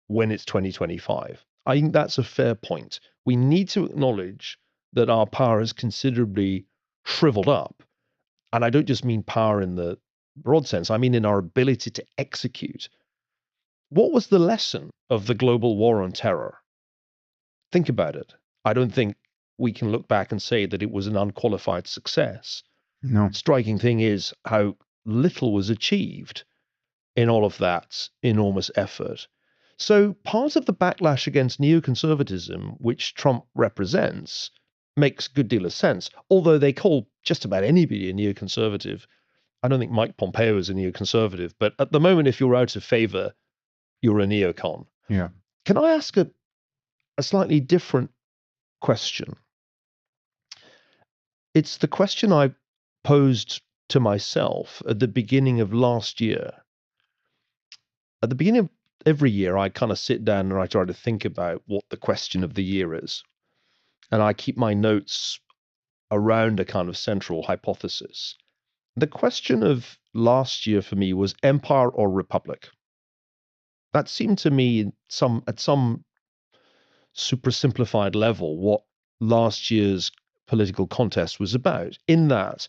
when it's 2025. I think that's a fair point. We need to acknowledge that our power has considerably shriveled up. And I don't just mean power in the broad sense, I mean in our ability to execute. What was the lesson of the global war on terror? Think about it. I don't think we can look back and say that it was an unqualified success. no. Striking thing is how little was achieved in all of that enormous effort. So part of the backlash against neoconservatism, which Trump represents, makes a good deal of sense. Although they call just about anybody a neoconservative I don't think Mike Pompeo is a neoconservative, but at the moment, if you're out of favor, you're a neocon. Yeah. Can I ask a slightly different question? It's the question I posed to myself at the beginning of last year. At the beginning of every year, I kind of sit down and I try to think about what the question of the year is. And I keep my notes around a kind of central hypothesis. The question of last year for me was empire or republic. That seemed to me at some super simplified level what last year's political contest was about. In that,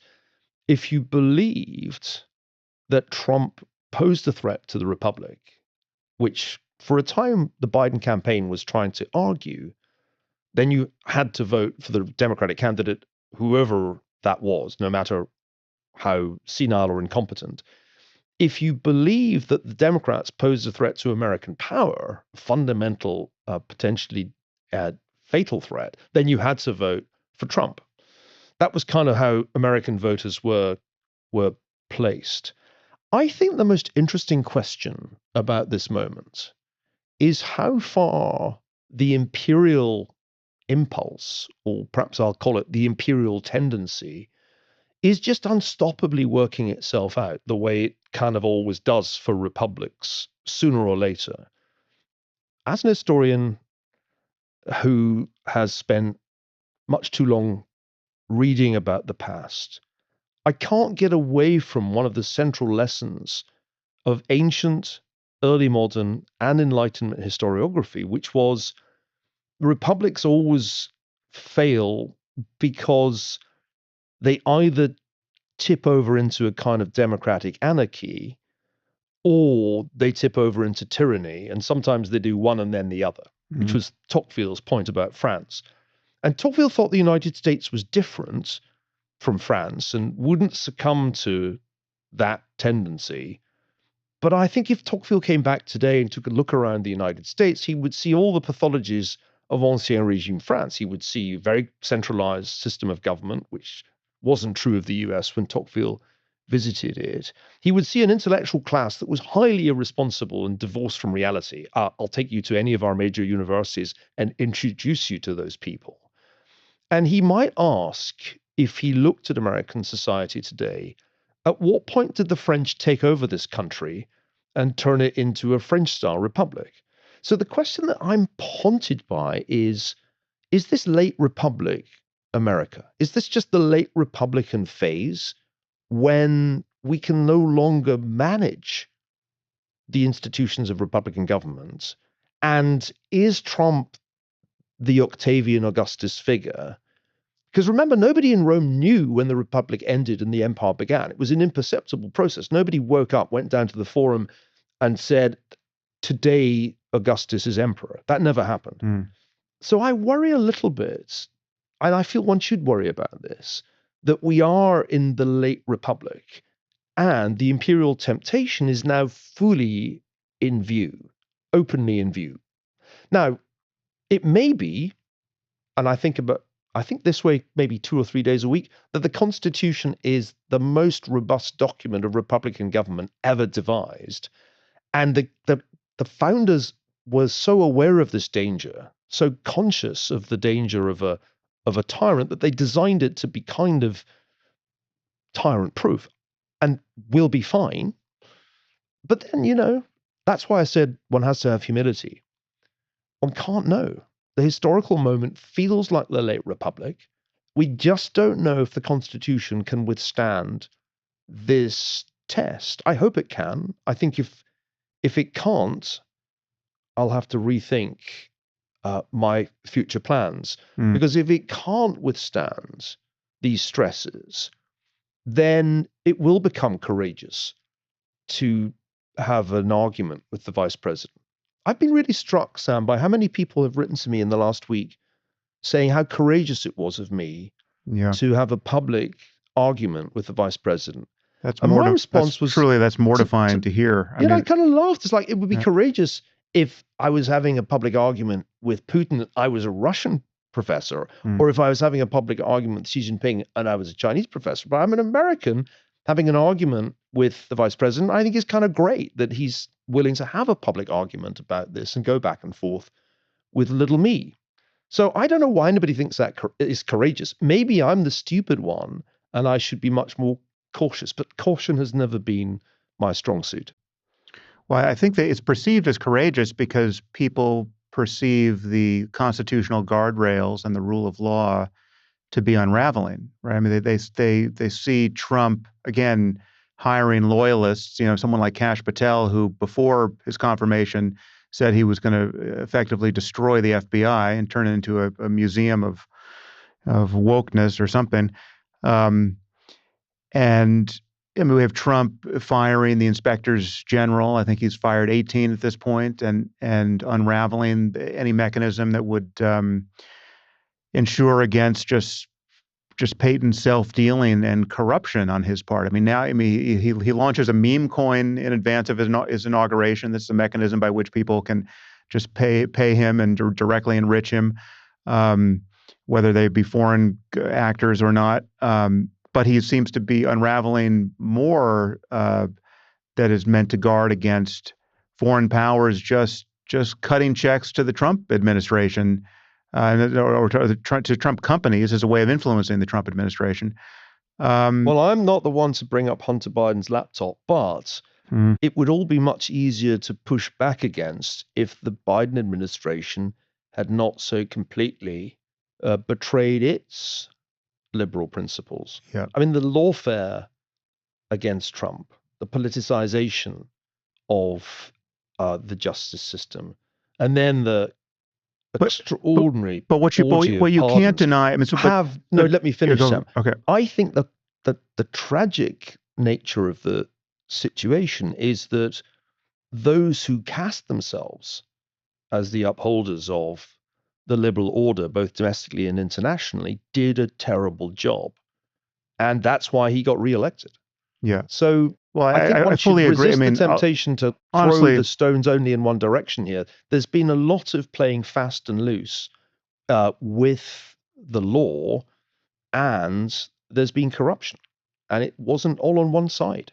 if you believed that Trump posed a threat to the republic, which for a time the Biden campaign was trying to argue, then you had to vote for the Democratic candidate, whoever that was, no matter how senile or incompetent. If you believe that the Democrats pose a threat to American power, fundamental, potentially fatal threat, then you had to vote for Trump. That was kind of how American voters were placed. I think the most interesting question about this moment is how far the imperial impulse, or perhaps I'll call it the imperial tendency, is just unstoppably working itself out the way it kind of always does for republics sooner or later. As an historian who has spent much too long reading about the past, I can't get away from one of the central lessons of ancient, early modern, and Enlightenment historiography, which was republics always fail because they either tip over into a kind of democratic anarchy or they tip over into tyranny. And sometimes they do one and then the other, which was Tocqueville's point about France. And Tocqueville thought the United States was different from France and wouldn't succumb to that tendency. But I think if Tocqueville came back today and took a look around the United States, he would see all the pathologies of Ancien Regime France. He would see a very centralized system of government, which wasn't true of the US when Tocqueville visited it. He would see an intellectual class that was highly irresponsible and divorced from reality. I'll take you to any of our major universities and introduce you to those people. And he might ask, if he looked at American society today, at what point did the French take over this country and turn it into a French-style republic? So the question that I'm haunted by is this late republic America? Is this just the late Republican phase when we can no longer manage the institutions of Republican government? And is Trump the Octavian Augustus figure? Because remember, nobody in Rome knew when the Republic ended and the Empire began. It was an imperceptible process. Nobody woke up, went down to the Forum, and said, today Augustus is emperor. That never happened. So I worry a little bit, and I feel one should worry about this, that we are in the late Republic, and the imperial temptation is now fully in view, openly in view. Now, it may be, and I think this way maybe 2 or 3 days a week, that the Constitution is the most robust document of Republican government ever devised. And the founders were so aware of this danger, so conscious of the danger of a tyrant, that they designed it to be kind of tyrant proof and will be fine. But then, that's why I said one has to have humility. One can't know. The historical moment feels like the late Republic. We just don't know if the Constitution can withstand this test. I hope it can. I think if it can't, I'll have to rethink my future plans. Because if it can't withstand these stresses, then it will become courageous to have an argument with the vice president. I've been really struck, Sam, by how many people have written to me in the last week saying how courageous it was of me to have a public argument with the vice president. My response was truly that's mortifying to hear. I mean, I kind of laughed. It's like it would be courageous if I was having a public argument with Putin, I was a Russian professor, or if I was having a public argument with Xi Jinping and I was a Chinese professor. But I'm an American, having an argument with the vice president, I think is kind of great that he's willing to have a public argument about this and go back and forth with little me. So I don't know why anybody thinks that is courageous. Maybe I'm the stupid one and I should be much more cautious, but caution has never been my strong suit. Well, I think that it's perceived as courageous because people perceive the constitutional guardrails and the rule of law to be unraveling, right? I mean, they see Trump again hiring loyalists. You know, someone like Kash Patel, who before his confirmation said he was going to effectively destroy the FBI and turn it into a museum of wokeness or something. Um, and I mean, we have Trump firing the inspectors general. I think he's fired 18 at this point, and unraveling any mechanism that would ensure against just patent self-dealing and corruption on his part. I mean, now, I mean, he launches a meme coin in advance of his inauguration. This is a mechanism by which people can just pay him and directly enrich him, whether they be foreign actors or not. But he seems to be unraveling more that is meant to guard against foreign powers just cutting checks to the Trump administration or to Trump companies as a way of influencing the Trump administration. Well, I'm not the one to bring up Hunter Biden's laptop, but it would all be much easier to push back against if the Biden administration had not so completely betrayed its liberal principles. Yeah. I mean, the lawfare against Trump, the politicization of the justice system, and then the extraordinary but what you can't deny. I mean, let me finish, Sam. Okay. I think that the tragic nature of the situation is that those who cast themselves as the upholders of the liberal order, both domestically and internationally, did a terrible job, and that's why he got reelected. Yeah. So well, I think one I fully should agree. resist I mean, the temptation to throw the stones only in one direction here. There's been a lot of playing fast and loose with the law, and there's been corruption, and it wasn't all on one side.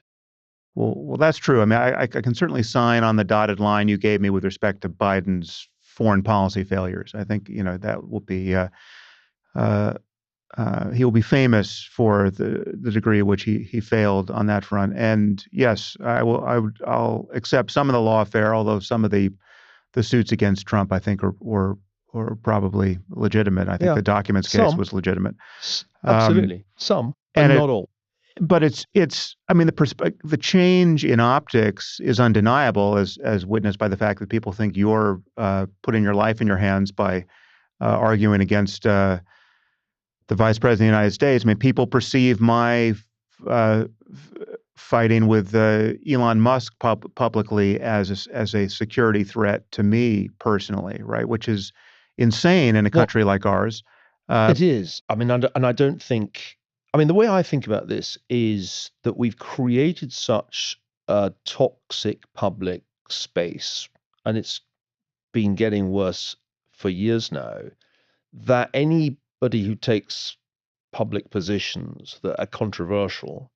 Well, that's true. I mean, I can certainly sign on the dotted line you gave me with respect to Biden's foreign policy failures. I think that will be he will be famous for the degree at which he failed on that front. And yes, I'll accept some of the lawfare, although some of the suits against Trump I think were probably legitimate. I think the documents case was legitimate. Absolutely, some, but not all. But I mean, the change in optics is undeniable, as witnessed by the fact that people think you're putting your life in your hands by arguing against the vice president of the United States. I mean, people perceive my fighting with Elon Musk publicly as a security threat to me personally, right? Which is insane in a country like ours. It is. I mean, and I don't think. I mean, the way I think about this is that we've created such a toxic public space, and it's been getting worse for years now, that anybody who takes public positions that are controversial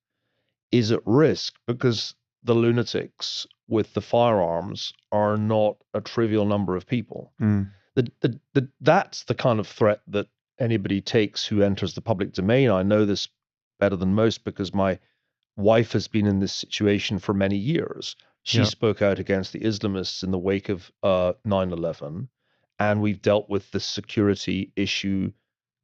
is at risk because the lunatics with the firearms are not a trivial number of people. That's the kind of threat that anybody takes who enters the public domain. I know this better than most because my wife has been in this situation for many years. She spoke out against the Islamists in the wake of 9/11, and we've dealt with the security issue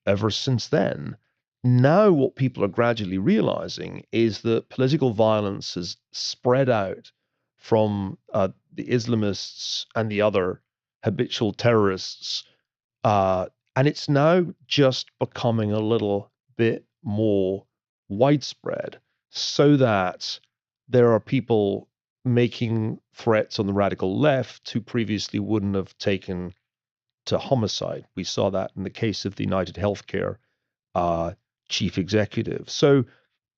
ever since then. Now, what people are gradually realizing is that political violence has spread out from the Islamists and the other habitual terrorists, and it's now just becoming a little bit more widespread, so that there are people making threats on the radical left who previously wouldn't have taken to homicide. We saw that in the case of the United Healthcare chief executive. So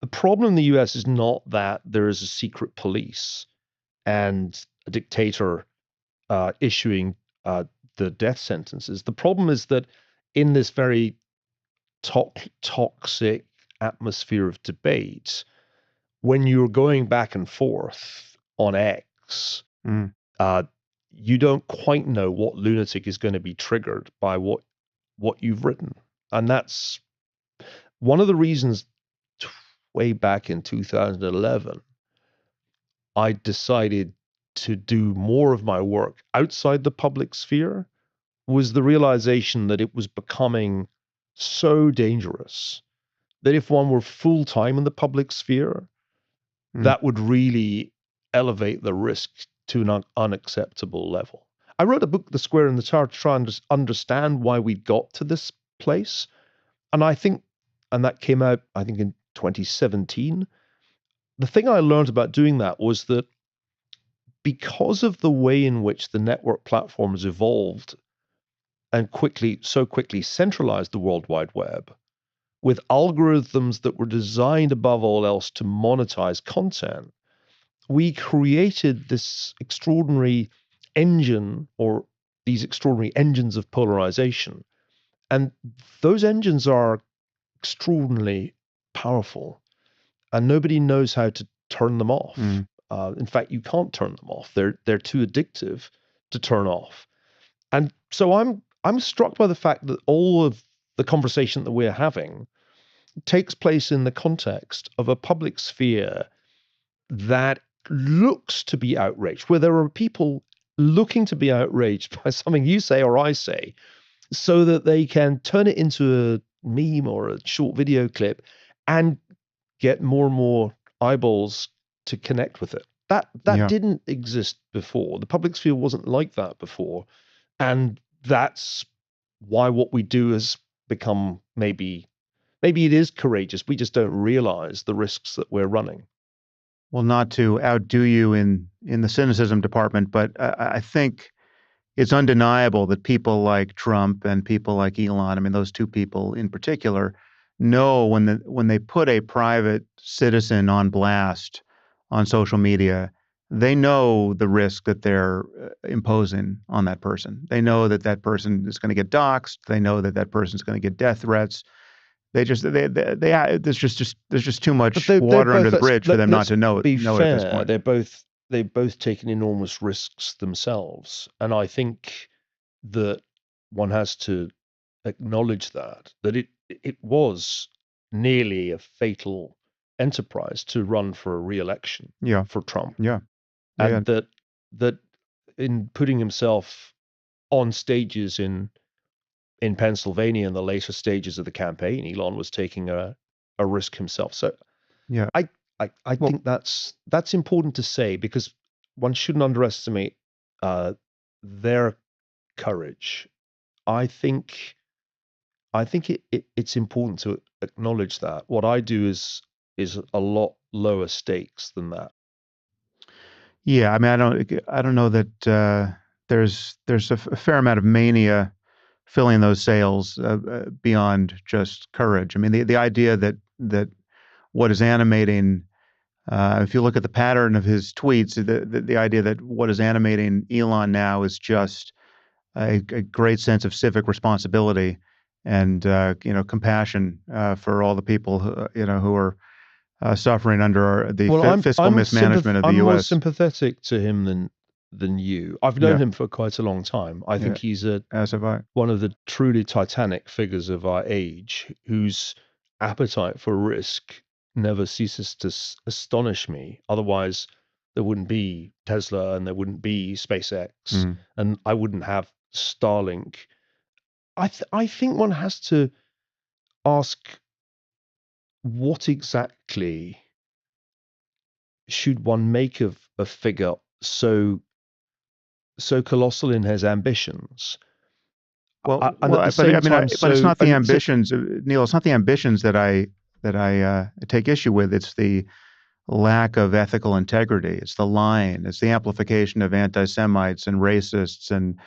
the problem in the US is not that there is a secret police and a dictator issuing the death sentences. The problem is that in this very toxic atmosphere of debate, when you're going back and forth on X, Mm. uh, you don't quite know what lunatic is going to be triggered by what you've written. And that's one of the reasons way back in 2011, I decided to do more of my work outside the public sphere, was the realization that it was becoming so dangerous that if one were full time in the public sphere, Mm. that would really elevate the risk to an unacceptable level. I wrote a book, The Square and the Tower, to try and just understand why we got to this place. And I think, and that came out, I think, in 2017. The thing I learned about doing that was that because of the way in which the network platforms evolved and so quickly centralized the World Wide Web, with algorithms that were designed above all else to monetize content, we created this extraordinary engine, or these extraordinary engines of polarization. And those engines are extraordinarily powerful, and nobody knows how to turn them off. Mm. In fact, you can't turn them off. They're too addictive to turn off. And so I'm struck by the fact that all of the conversation that we're having takes place in the context of a public sphere that looks to be outraged, where there are people looking to be outraged by something you say or I say, so that they can turn it into a meme or a short video clip and get more and more eyeballs to connect with it. That Yeah. didn't exist before. The public sphere wasn't like that before. And that's why what we do has become maybe it is courageous. We just don't realize the risks that we're running. Well, not to outdo you in the cynicism department, but I think it's undeniable that people like Trump and people like Elon, I mean, those two people in particular, know when they put a private citizen on blast on social media, they know the risk that they're imposing on that person. They know that that person is going to get doxxed. They know that that person is going to get death threats. There's just too But much they're water under both. the bridge for them not Let's to be know it at this fair. point. They've both taken enormous risks themselves, and I think that one has to acknowledge that it was nearly a fatal enterprise to run for a re-election Yeah, for Trump, yeah, yeah, and that in putting himself on stages in Pennsylvania in the later stages of the campaign, Elon was taking a risk himself. So yeah. I I Well, think that's important to say, because one shouldn't underestimate uh, their courage. I think it's important to acknowledge that. What I do is a lot lower stakes than that. yeah. I mean, I don't know that there's a fair amount of mania filling those sails beyond just courage. I mean, the idea that what is animating, if you look at the pattern of his tweets, the idea that what is animating Elon now is just a great sense of civic responsibility and compassion for all the people who are suffering under the Well, fiscal mismanagement of the I'm more U.S. sympathetic to him than you. I've known Yeah, him for quite a long time. I yeah, think he's as have I. one of the truly titanic figures of our age, whose appetite for risk never ceases to astonish me. Otherwise, there wouldn't be Tesla, and there wouldn't be SpaceX, Mm. and I wouldn't have Starlink. I think one has to ask, what exactly should one make of a figure so colossal in his ambitions, and at the But same time but it's so, not the ambitions, Neil. It's not the ambitions that I take issue with. It's the lack of ethical integrity. It's the lying. It's the amplification of anti-Semites and racists and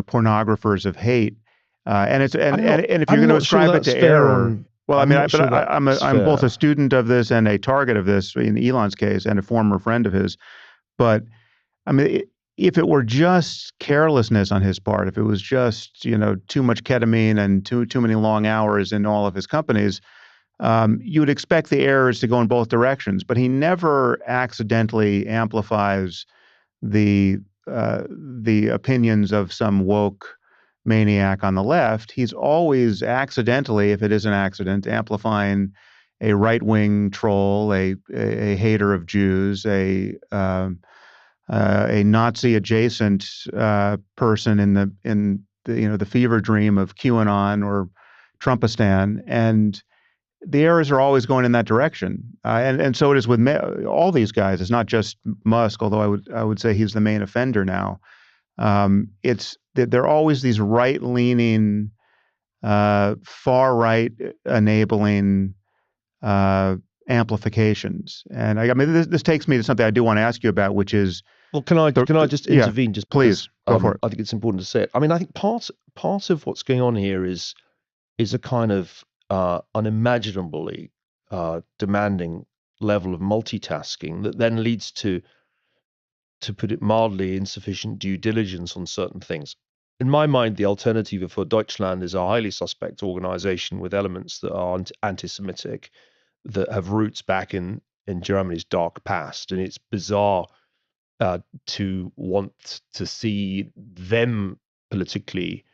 pornographers of hate. And it's and if you're I'm going to not sure ascribe it that's to fair error, on. well, I'm not sure that's I'm both a fair. student of this and a target of this in Elon's case, and a former friend of his. But I mean, if it were just carelessness on his part, if it was just too much ketamine and too many long hours in all of his companies, you would expect the errors to go in both directions, but he never accidentally amplifies the the opinions of some woke maniac on the left. He's always accidentally, if it is an accident, amplifying a right-wing troll, a hater of Jews, a Nazi-adjacent person in the fever dream of QAnon or Trumpistan, and the errors are always going in that direction, and so it is with all these guys. It's not just Musk, although I would say he's the main offender now. It's there are always these right-leaning, far-right enabling amplifications, and I mean this takes me to something I do want to ask you about, which is Well, can I just yeah, intervene just please because go for it. I think it's important to say it. I mean, I think part of what's going on here is a kind of unimaginably demanding level of multitasking that then leads to put it mildly, insufficient due diligence on certain things. In my mind, the Alternative for Deutschland is a highly suspect organization with elements that are anti-Semitic, that have roots back in Germany's dark past, and it's bizarre to want to see them politically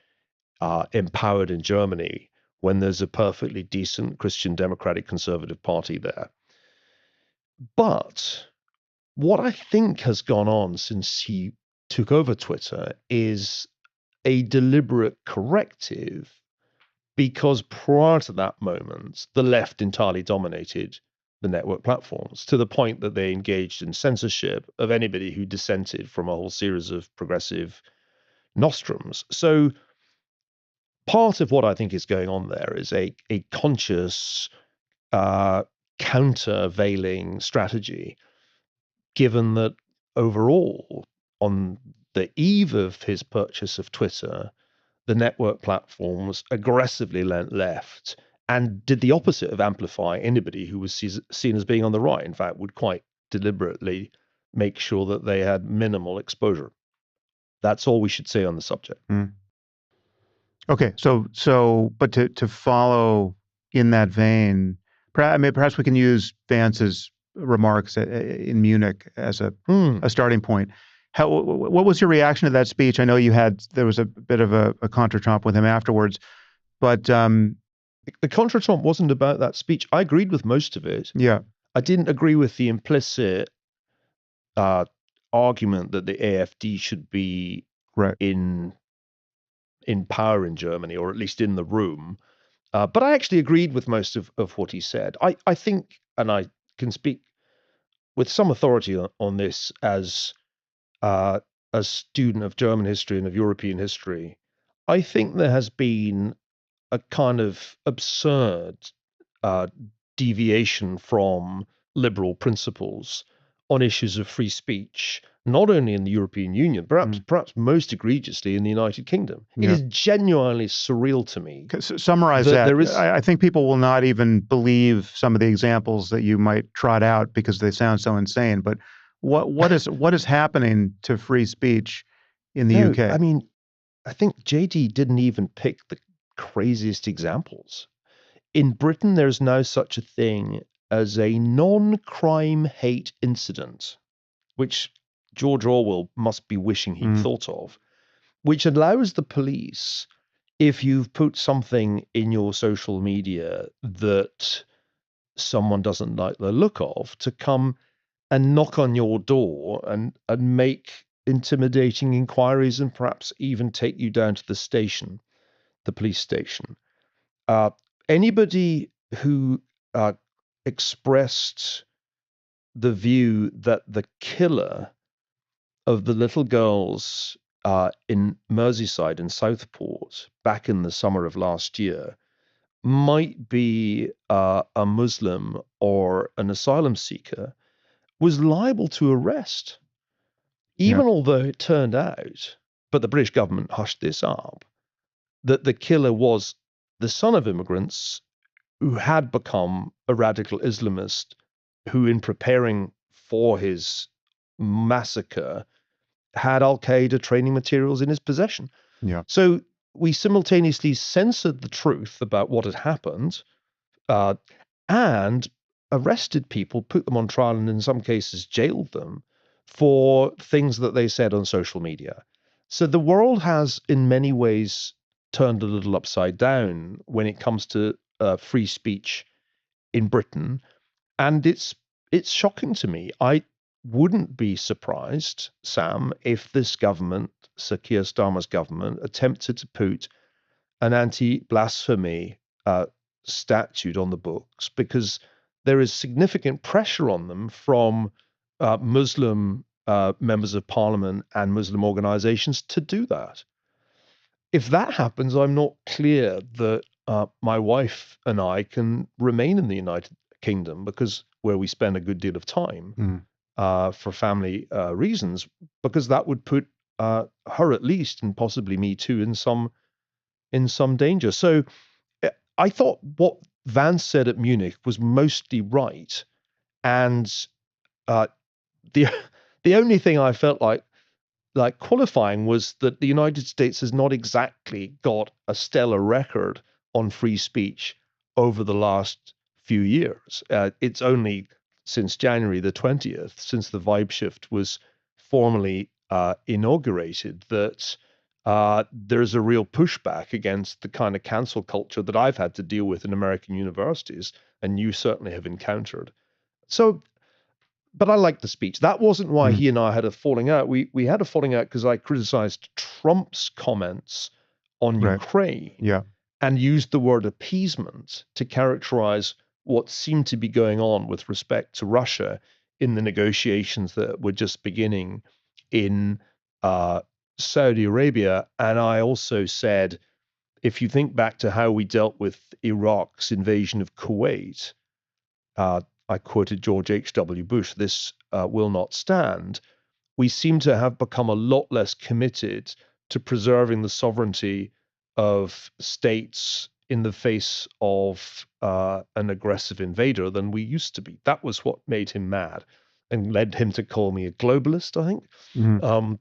empowered in Germany when there's a perfectly decent Christian Democratic Conservative Party there. But what I think has gone on since he took over Twitter is a deliberate corrective, because prior to that moment, the left entirely dominated the network platforms to the point that they engaged in censorship of anybody who dissented from a whole series of progressive nostrums. So part of what I think is going on there is a conscious countervailing strategy, given that overall, on the eve of his purchase of Twitter, the network platforms aggressively leant left and did the opposite of amplify anybody who was seen as being on the right. In fact, would quite deliberately make sure that they had minimal exposure. That's all we should say on the subject. Mm. Okay, but to follow in that vein, perhaps we can use Vance's remarks in Munich as a starting point. What was your reaction to that speech? I know there was a bit of a contretemps with him afterwards, but the contretemps wasn't about that speech. I agreed with most of it. Yeah, I didn't agree with the implicit argument that the AfD should be right. in power in Germany, or at least in the room. But I actually agreed with most of what he said. I think, and I can speak with some authority on this as a student of German history and of European history, I think there has been a kind of absurd uh, deviation from liberal principles on issues of free speech, not only in the European Union, perhaps most egregiously in the United Kingdom. It is genuinely surreal to me. Summarize that. There is, I think people will not even believe some of the examples that you might trot out because they sound so insane. But what is happening to free speech in the UK? I mean, I think JD didn't even pick the craziest examples. In Britain, there's now such a thing as a non-crime hate incident, which George Orwell must be wishing he'd thought of, which allows the police, if you've put something in your social media that someone doesn't like the look of, to come and knock on your door and make intimidating inquiries and perhaps even take you down to the station, the police station. Anybody who expressed the view that the killer of the little girls in Merseyside in Southport back in the summer of last year might be a Muslim or an asylum seeker was liable to arrest, even although it turned out, but the British government hushed this up, that the killer was the son of immigrants who had become a radical Islamist, who, in preparing for his massacre, had Al-Qaeda training materials in his possession. Yeah. So we simultaneously censored the truth about what had happened, and arrested people, put them on trial, and in some cases jailed them for things that they said on social media. So the world has, in many ways, turned a little upside down when it comes to free speech in Britain, and it's shocking to me. I wouldn't be surprised, Sam, if this government, Sir Keir Starmer's government, attempted to put an anti-blasphemy statute on the books, because there is significant pressure on them from Muslim members of parliament and Muslim organizations to do that. If that happens, I'm not clear that my wife and I can remain in the United Kingdom, because where we spend a good deal of time Mm. for family reasons, because that would put her at least, and possibly me too, in some danger. So I thought what Vance said at Munich was mostly right, and uh, the the only thing I felt like qualifying was that the United States has not exactly got a stellar record on free speech over the last few years. It's only since January the 20th, since the vibe shift was formally inaugurated, that there's a real pushback against the kind of cancel culture that I've had to deal with in American universities, and you certainly have encountered. So, but I liked the speech. That wasn't why Mm. he and I had a falling out. We had a falling out because I criticized Trump's comments on Right. Ukraine Yeah. and used the word appeasement to characterize what seemed to be going on with respect to Russia in the negotiations that were just beginning in Saudi Arabia. And I also said, if you think back to how we dealt with Iraq's invasion of Kuwait, uh, I quoted George H.W. Bush, this will not stand. We seem to have become a lot less committed to preserving the sovereignty of states in the face of an aggressive invader than we used to be. That was what made him mad and led him to call me a globalist, I think. Mm. Um,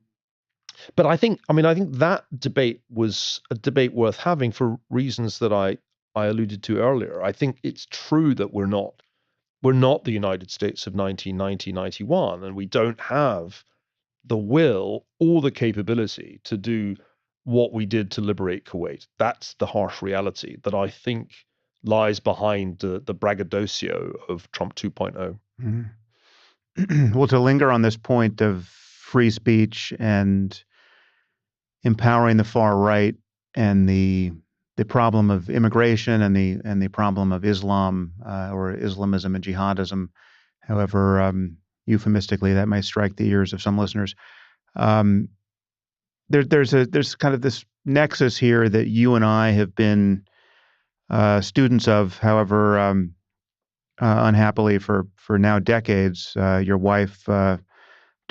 but I think that debate was a debate worth having for reasons that I alluded to earlier. I think it's true that we're not the United States of 1990, 91, and we don't have the will or the capability to do what we did to liberate Kuwait. That's the harsh reality that I think lies behind the braggadocio of Trump 2.0. Mm. Well, to linger on this point of free speech and empowering the far right and the problem of immigration and the problem of Islam or Islamism and jihadism, however euphemistically that may strike the ears of some listeners. Um, there's kind of this nexus here that you and I have been students of, however unhappily for now decades. Your wife, to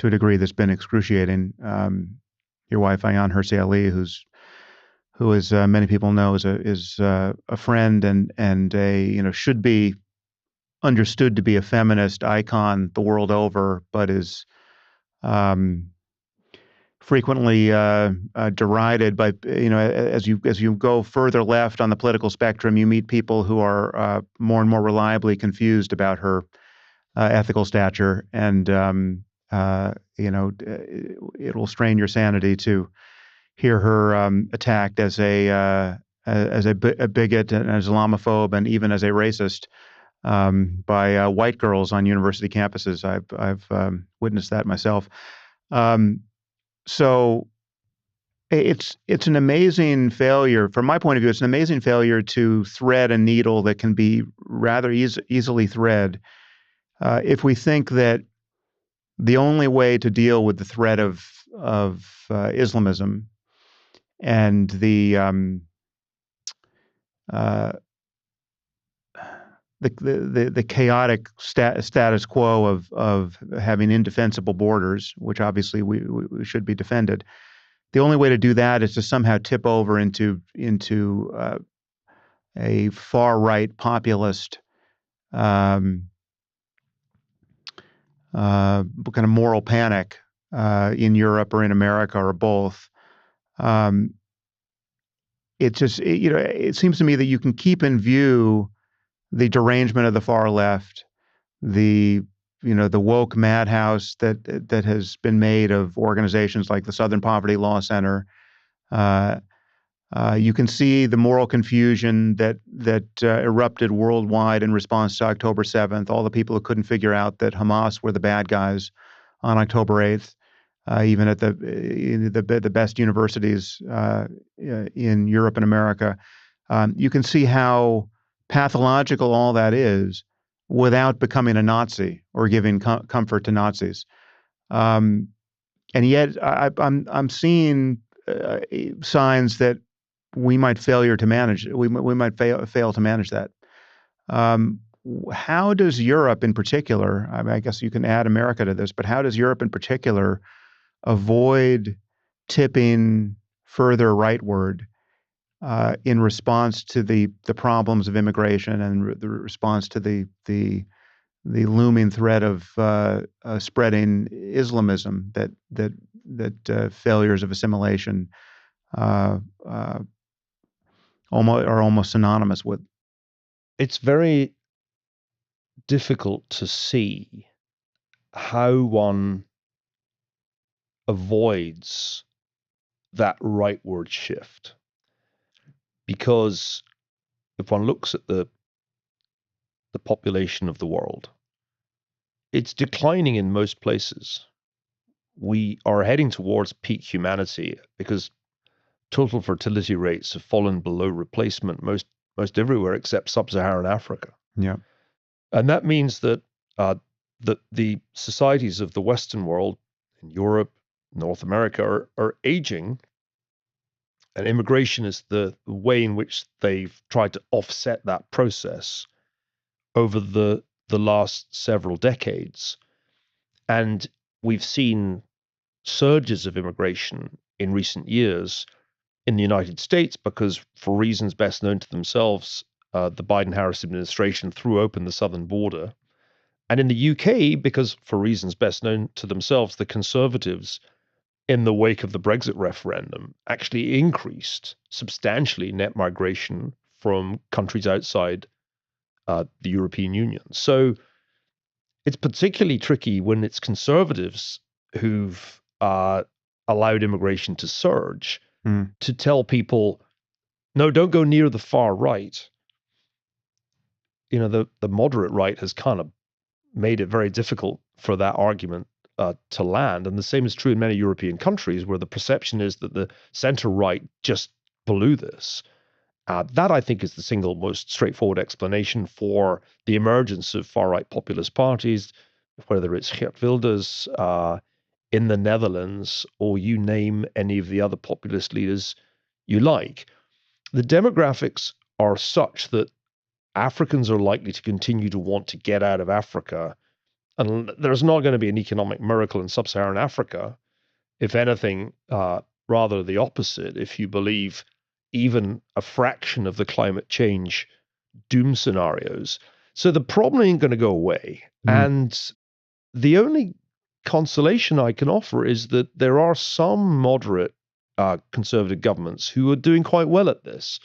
a degree that's been excruciating. Your wife Ayaan Hirsi Ali, who, as many people know, is a friend and a should be understood to be a feminist icon the world over, but is um, frequently derided by as you go further left on the political spectrum, you meet people who are more and more reliably confused about her ethical stature, and it will strain your sanity to hear her attacked as a bigot and an Islamophobe and even as a racist by white girls on university campuses. I've witnessed that myself. Um, so it's an amazing failure from my point of view. It's an amazing failure to thread a needle that can be rather easily thread if we think that the only way to deal with the threat of Islamism and uh, the chaotic status quo of having indefensible borders, which obviously we should be defended. The only way to do that is to somehow tip over into a far right populist um, kind of moral panic in Europe or in America or both. It seems to me that you can keep in view the derangement of the far left, the the woke madhouse that has been made of organizations like the Southern Poverty Law Center. Uh, you can see the moral confusion that erupted worldwide in response to October 7th. All the people who couldn't figure out that Hamas were the bad guys on October 8th, even at the best universities in Europe and America. You can see how pathological all that is without becoming a Nazi or giving comfort to Nazis. Um, and yet, I'm seeing signs that we might failure to manage. We might fail to manage that. Um, how does Europe, in particular, I mean, I guess you can add America to this, but how does Europe, in particular, avoid tipping further rightward in response to the problems of immigration and the response to the looming threat of spreading Islamism that failures of assimilation uh, uh, almost synonymous with? It's very difficult to see how one avoids that rightward shift. Because if one looks at the population of the world, it's declining in most places. We are heading towards peak humanity because total fertility rates have fallen below replacement most everywhere except sub-Saharan Africa. Yeah. And that means that the societies of the Western world, in Europe, North America, are aging, and immigration is the way in which they've tried to offset that process over the last several decades. And we've seen surges of immigration in recent years in the United States because, for reasons best known to themselves, the Biden-Harris administration threw open the southern border. And in the UK, because for reasons best known to themselves, the Conservatives, in the wake of the Brexit referendum, actually increased substantially net migration from countries outside the European Union. So it's particularly tricky when it's conservatives who've allowed immigration to surge to tell people, no, don't go near the far right. The moderate right has kind of made it very difficult for that argument to land. And the same is true in many European countries where the perception is that the center right just blew this. That, I think, is the single most straightforward explanation for the emergence of far-right populist parties, whether it's Geert Wilders in the Netherlands or you name any of the other populist leaders you like. The demographics are such that Africans are likely to continue to want to get out of Africa. And there's not going to be an economic miracle in sub-Saharan Africa. If anything, rather the opposite, if you believe even a fraction of the climate change doom scenarios. So the problem ain't going to go away. And the only consolation I can offer is that there are some moderate conservative governments who are doing quite well at this.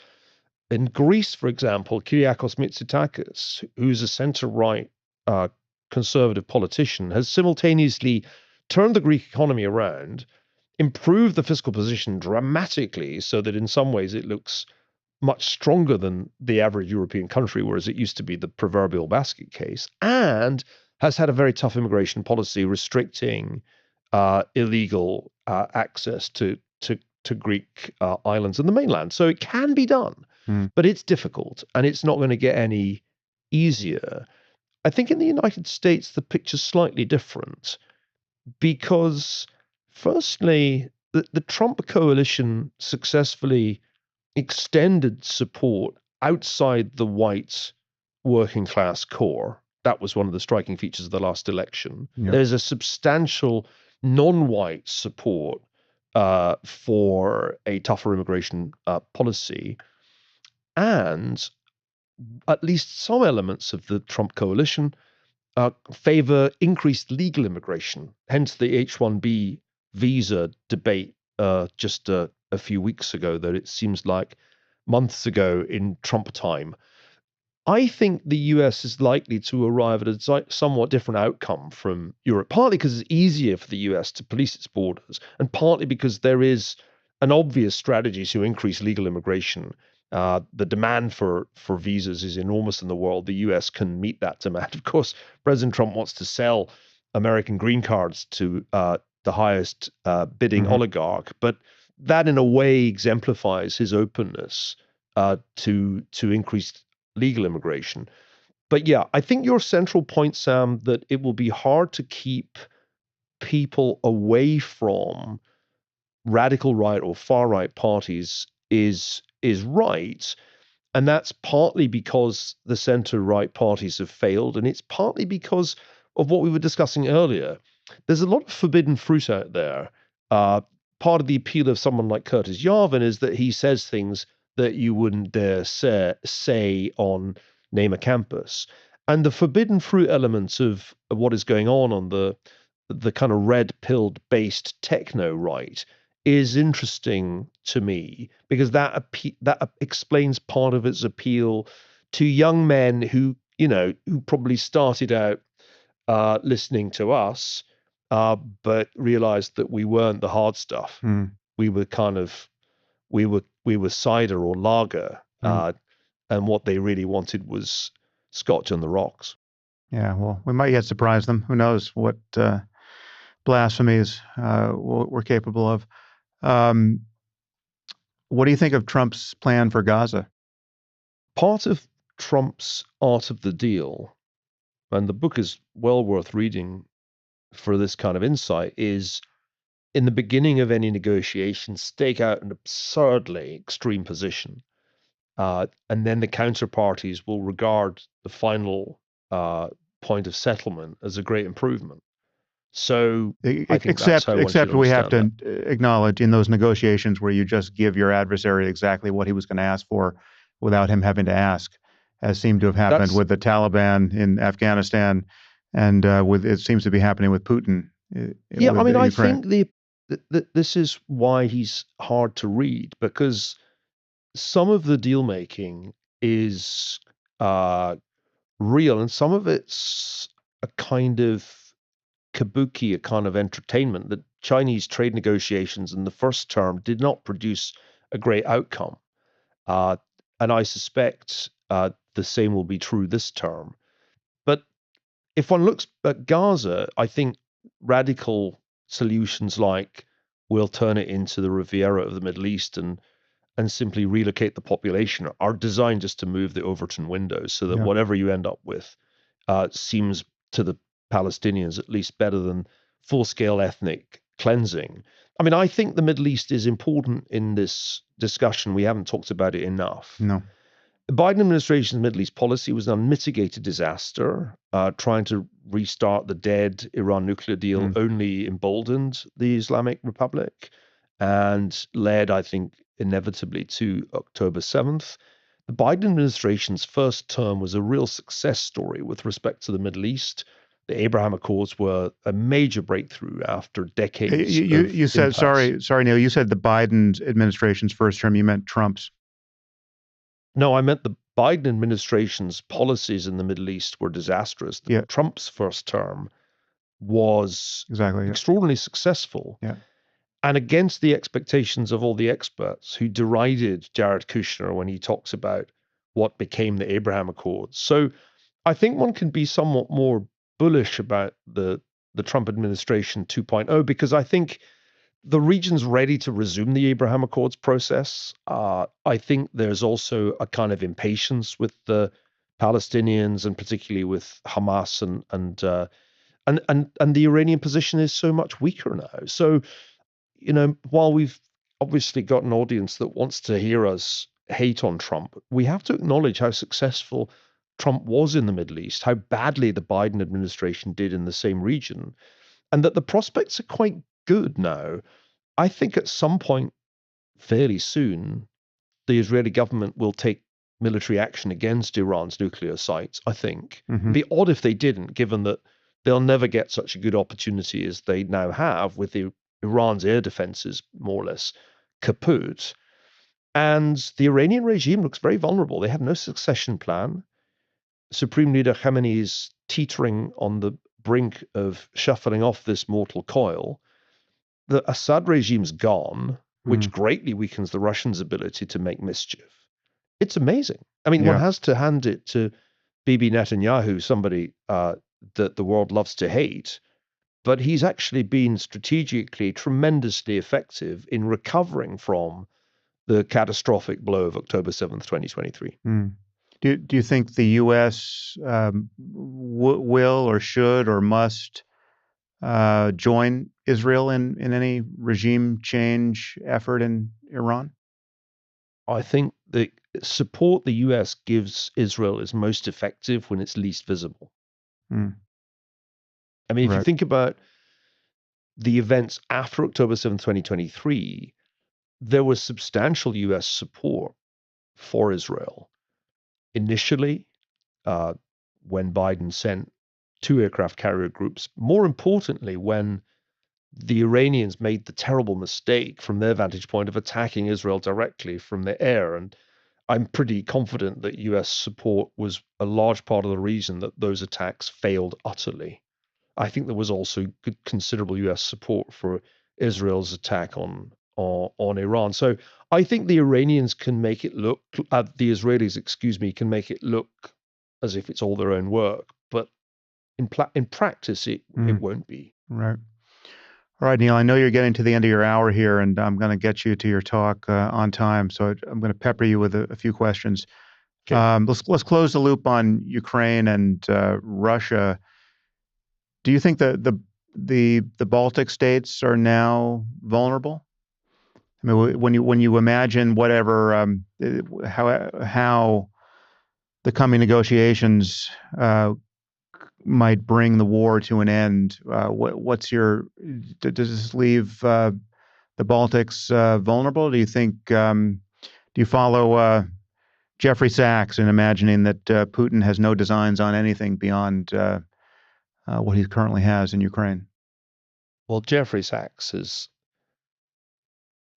In Greece, for example, Kyriakos Mitsotakis, who's a center-right conservative politician, has simultaneously turned the Greek economy around, improved the fiscal position dramatically so that in some ways it looks much stronger than the average European country, whereas it used to be the proverbial basket case, and has had a very tough immigration policy restricting illegal access to Greek islands and the mainland. So it can be done, but it's difficult, and it's not going to get any easier. I think in the United States, the picture's slightly different because, firstly, the Trump coalition successfully extended support outside the white working class core. That was one of the striking features of the last election. Yep. There's a substantial non-white support for a tougher immigration policy. And at least some elements of the Trump coalition favor increased legal immigration, hence the H-1B visa debate just a few weeks ago, that it seems like months ago in Trump time. I think the US is likely to arrive at a somewhat different outcome from Europe, partly because it's easier for the US to police its borders, and partly because there is an obvious strategy to increase legal immigration. The demand for visas is enormous in the world. The US can meet that demand. Of course, President Trump wants to sell American green cards to the highest bidding Hmm. oligarch, but that in a way exemplifies his openness to increase legal immigration. But yeah, I think your central point, Sam, that it will be hard to keep people away from radical right or far right parties is right. And that's partly because the center right parties have failed, and it's partly because of what we were discussing earlier. There's a lot of forbidden fruit out there. Uh, Part of the appeal of someone like Curtis Yarvin is that he says things that you wouldn't dare say on Name a Campus. And the forbidden fruit elements of what is going on the kind of red pilled based techno right is interesting to me because that explains part of its appeal to young men who who probably started out listening to us, but realized that we weren't the hard stuff. Mm. We were kind of we were cider or lager, Mm. and what they really wanted was scotch on the rocks. Yeah, well, we might yet surprise them. Who knows what blasphemies we're capable of. Um, what do you think of Trump's plan for Gaza? Part of Trump's art of the deal, and the book is well worth reading for this kind of insight, is in the beginning of any negotiation, stake out an absurdly extreme position. And then the counterparties will regard the final point of settlement as a great improvement. So I think that's how one should Except we have understand that. to acknowledge in those negotiations where you just give your adversary exactly what he was going to ask for without him having to ask, as seemed to have happened That's with the Taliban in Afghanistan, and with it seems to be happening with Putin yeah. I with mean, I Ukraine. think this is why he's hard to read because some of the deal making is uh, real, and some of it's a kind of kabuki, a kind of entertainment. The Chinese trade negotiations in the first term did not produce a great outcome. Uh, and I suspect the same will be true this term. But if one looks at Gaza, I think radical solutions like we'll turn it into the Riviera of the Middle East and simply relocate the population are designed just to move the Overton windows so that Yeah. whatever you end up with seems to the Palestinians at least better than full scale ethnic cleansing. I mean, I think the Middle East is important in this discussion. We haven't talked about it enough. No. The Biden administration's Middle East policy was an unmitigated disaster. Trying to restart the dead Iran nuclear deal Mm. only emboldened the Islamic Republic and led, I think, inevitably to October 7th. The Biden administration's first term was a real success story with respect to the Middle East. The Abraham Accords were a major breakthrough after decades of You said impasse. sorry Neil. You said the Biden administration's first term. You meant Trump's. No, I meant the Biden administration's policies in the Middle East were disastrous. Yeah, Trump's first term was exactly. Yeah. extraordinarily successful Yeah. and against the expectations of all the experts who derided Jared Kushner when he talks about what became the Abraham Accords. So I think one can be somewhat more bullish about the Trump administration 2.0 because I think the region's ready to resume the Abraham Accords process. I think there's also a kind of impatience with the Palestinians and particularly with Hamas and the Iranian position is so much weaker now. So, while we've obviously got an audience that wants to hear us hate on Trump, we have to acknowledge how successful Trump was in the Middle East, how badly the Biden administration did in the same region, and that the prospects are quite good now. I think at some point fairly soon, the Israeli government will take military action against Iran's nuclear sites, I think. It'd Hmm. be odd if they didn't, given that they'll never get such a good opportunity as they now have with Iran's air defenses more or less kaput. And the Iranian regime looks very vulnerable. They have no succession plan. Supreme Leader Khamenei is teetering on the brink of shuffling off this mortal coil. The Assad regime's gone, which Mm. greatly weakens the Russians' ability to make mischief. It's amazing. I mean, one Yeah. has to hand it to Bibi Netanyahu, somebody that the world loves to hate, but he's actually been strategically tremendously effective in recovering from the catastrophic blow of October 7th, 2023. Mm. Do you think the U.S. Will or should or must join Israel in any regime change effort in Iran? I think the support the US gives Israel is most effective when it's least visible. Mm. I mean, if you Right. think about the events after October 7th, 2023, there was substantial US support for Israel. Initially, uh, when Biden sent two aircraft carrier groups, more importantly, when the Iranians made the terrible mistake from their vantage point of attacking Israel directly from the air. And I'm pretty confident that US support was a large part of the reason that those attacks failed utterly. I think there was also considerable US support for Israel's attack on Iran. So I think the Iranians can make it look, the Israelis, excuse me, can make it look as if it's all their own work, but in practice, it Mm. won't be. Right. All right, Neil, I know you're getting to the end of your hour here, and I'm going to get you to your talk on time. So I'm going to pepper you with a few questions. Okay. Let's close the loop on Ukraine and Russia. Do you think that the Baltic states are now vulnerable? I mean, when you imagine whatever how the coming negotiations might bring the war to an end, what's your does this leave the Baltics vulnerable? Do you think do you follow Jeffrey Sachs in imagining that Putin has no designs on anything beyond what he currently has in Ukraine? Well, Jeffrey Sachs has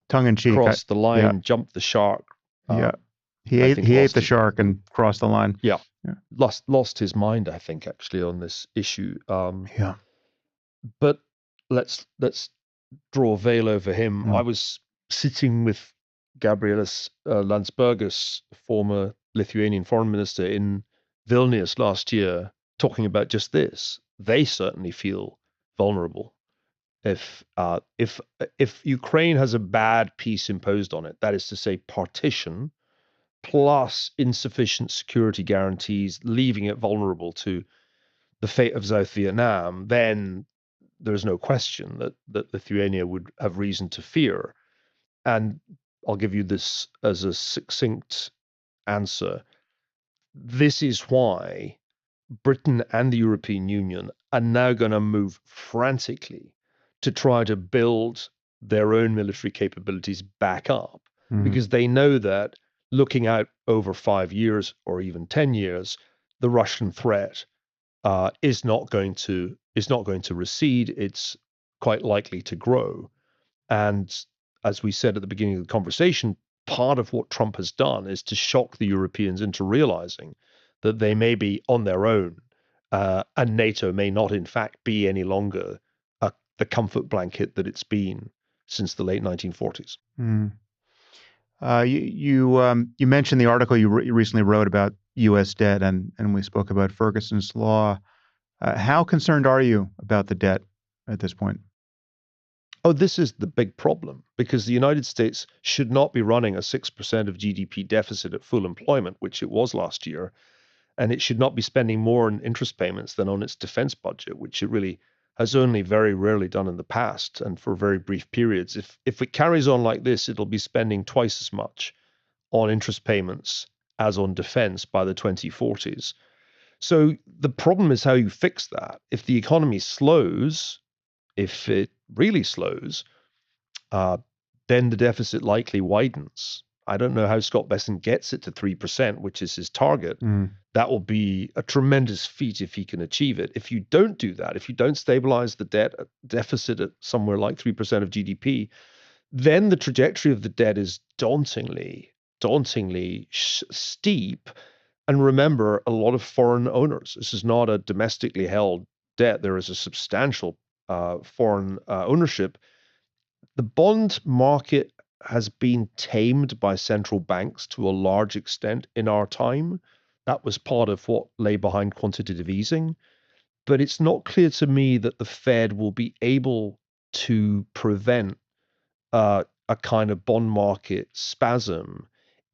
Tongue in cheek, crossed the yeah, line, jumped the shark. yeah. I think He ate lost the his shark and crossed the line. yeah Yeah, lost his mind. I think actually on this issue. yeah. But let's draw a veil over him. Yeah. I was sitting with Gabrielis Landsbergis, former Lithuanian foreign minister, in Vilnius last year, talking about just this. They certainly feel vulnerable. If Ukraine has a bad peace imposed on it, that is to say, partition plus insufficient security guarantees, leaving it vulnerable to the fate of South Vietnam, then there's no question that Lithuania would have reason to fear. And I'll give you this as a succinct answer. This is why Britain and the European Union are now going to move frantically to try to build their own military capabilities back up, Mhm. because they know that looking out over 5 years or even 10 years, the Russian threat is not going to recede. It's quite likely to grow. And as we said at the beginning of the conversation, part of what Trump has done is to shock the Europeans into realizing that they may be on their own, and NATO may not, in fact, be any longer the comfort blanket that it's been since the late 1940s. Mm. You mentioned the article you recently wrote about U.S. debt, and we spoke about Ferguson's law. How concerned are you about the debt at this point? Oh, this is the big problem, because the United States should not be running a 6% of GDP deficit at full employment, which it was last year, and it should not be spending more on interest payments than on its defense budget, which it really has only very rarely done in the past and for very brief periods. If it carries on like this, it'll be spending twice as much on interest payments as on defense by the 2040s. So the problem is how you fix that. If the economy slows, if it really slows, uh, then the deficit likely widens. I don't know how Scott Bessent gets it to 3%, which is his target. Mm. That will be a tremendous feat if he can achieve it. If you don't do that, if you don't stabilize the deficit at somewhere like 3% of GDP, then the trajectory of the debt is dauntingly steep. And remember, a lot of foreign owners. This is not a domestically held debt. There is a substantial foreign ownership. The bond market has been tamed by central banks to a large extent in our time. That was part of what lay behind quantitative easing. But it's not clear to me that the Fed will be able to prevent a kind of bond market spasm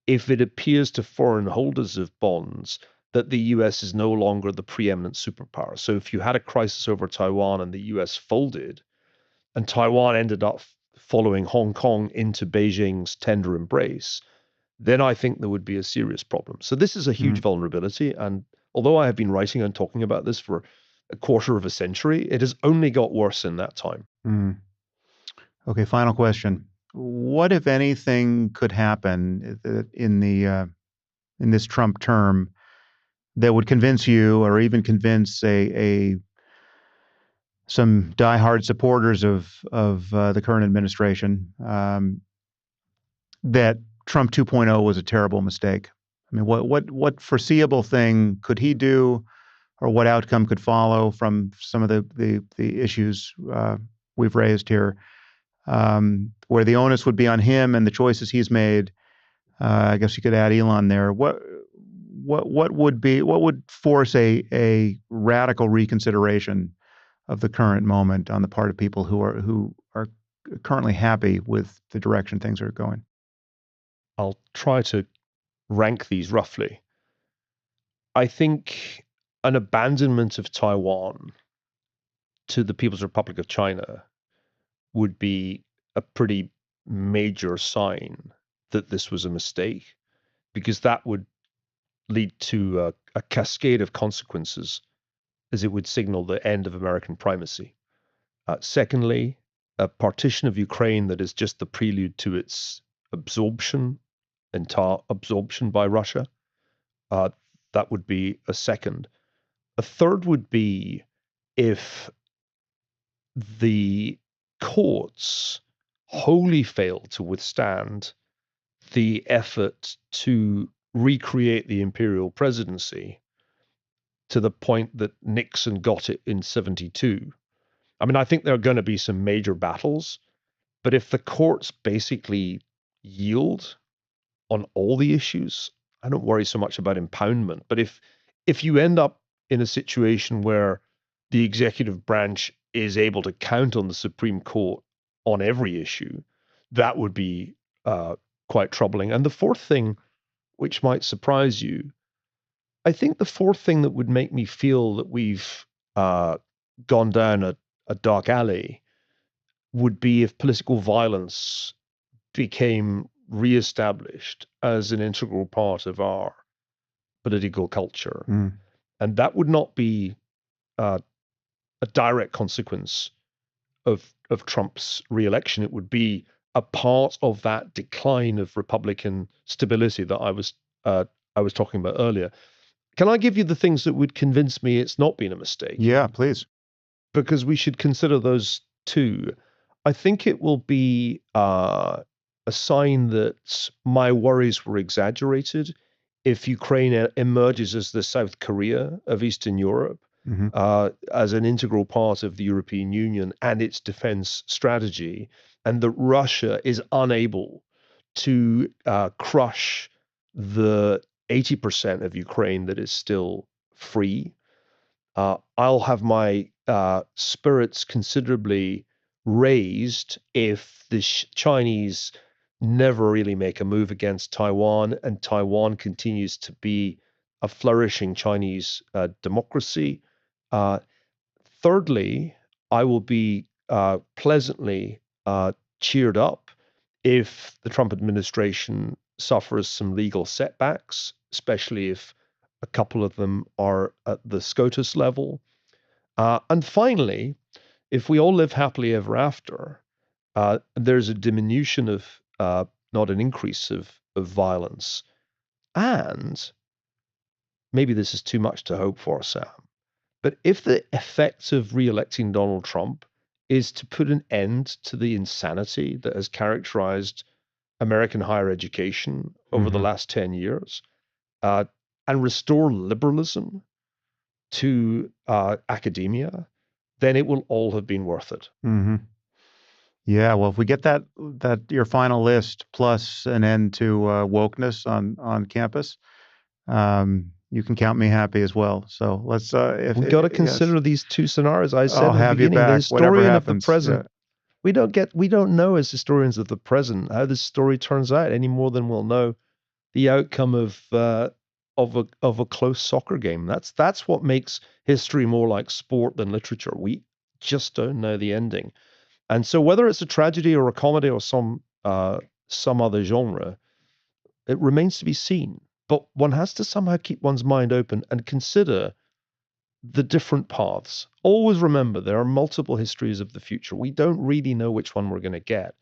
if it appears to foreign holders of bonds that the US is no longer the preeminent superpower. So if you had a crisis over Taiwan and the US folded, and Taiwan ended up following Hong Kong into Beijing's tender embrace, then I think there would be a serious problem. So this is a huge Mm, vulnerability. And although I have been writing and talking about this for a quarter of a century, it has only got worse in that time. mm. Okay, final question. What, if anything, could happen in this Trump term that would convince you, or even convince a some diehard supporters of the current administration, that Trump 2.0 was a terrible mistake? I mean, what foreseeable thing could he do, or what outcome could follow from some of the issues we've raised here, where the onus would be on him and the choices he's made? I guess you could add Elon there. What would force a radical reconsideration of the current moment on the part of people who are currently happy with the direction things are going? I'll try to rank these roughly. I think an abandonment of Taiwan to the People's Republic of China would be a pretty major sign that this was a mistake, because that would lead to a cascade of consequences, as it would signal the end of American primacy. Secondly, a partition of Ukraine that is just the prelude to its absorption, entire absorption by Russia. Uh, that would be a second. A third would be if the courts wholly fail to withstand the effort to recreate the imperial presidency to the point that Nixon got it in 72. I mean, I think there are going to be some major battles, but if the courts basically yield on all the issues, I don't worry so much about impoundment. But if you end up in a situation where the executive branch is able to count on the Supreme Court on every issue, that would be quite troubling. And the fourth thing, which might surprise you, I think the fourth thing that would make me feel that we've gone down a dark alley would be if political violence became reestablished as an integral part of our political culture. Mm, And that would not be uh, a direct consequence of Trump's reelection. It would be a part of that decline of Republican stability that I was talking about earlier. Can I give you the things that would convince me it's not been a mistake? yeah, please. Because we should consider those too. I think it will be a sign that my worries were exaggerated if Ukraine emerges as the South Korea of Eastern Europe, Hmm. as an integral part of the European Union and its defense strategy, and that Russia is unable to crush the 80% of Ukraine that is still free. I'll have my spirits considerably raised if the Chinese never really make a move against Taiwan, and Taiwan continues to be a flourishing Chinese democracy. Uh, Thirdly, I will be pleasantly cheered up if the Trump administration suffers some legal setbacks, especially if a couple of them are at the SCOTUS level. And finally, if we all live happily ever after, there's a diminution of, not an increase of violence. And maybe this is too much to hope for, Sam, but if the effect of re-electing Donald Trump is to put an end to the insanity that has characterized American higher education over the Hmm. last 10 years, uh, and restore liberalism to academia, then it will all have been worth it. Hmm. Yeah, well, if we get that your final list plus an end to wokeness on campus, you can count me happy as well. So let's if We got to yes, consider these two scenarios. I I'll said at the have you beginning, the back, whatever historian of the happens. Yeah. present, we don't know as historians of the present how this story turns out any more than we'll know the outcome of a close soccer game. That's what makes history more like sport than literature. We just don't know the ending. And so whether it's a tragedy or a comedy or some other genre, it remains to be seen. But one has to somehow keep one's mind open and consider the different paths. Always remember there are multiple histories of the future. We don't really know which one we're going to get.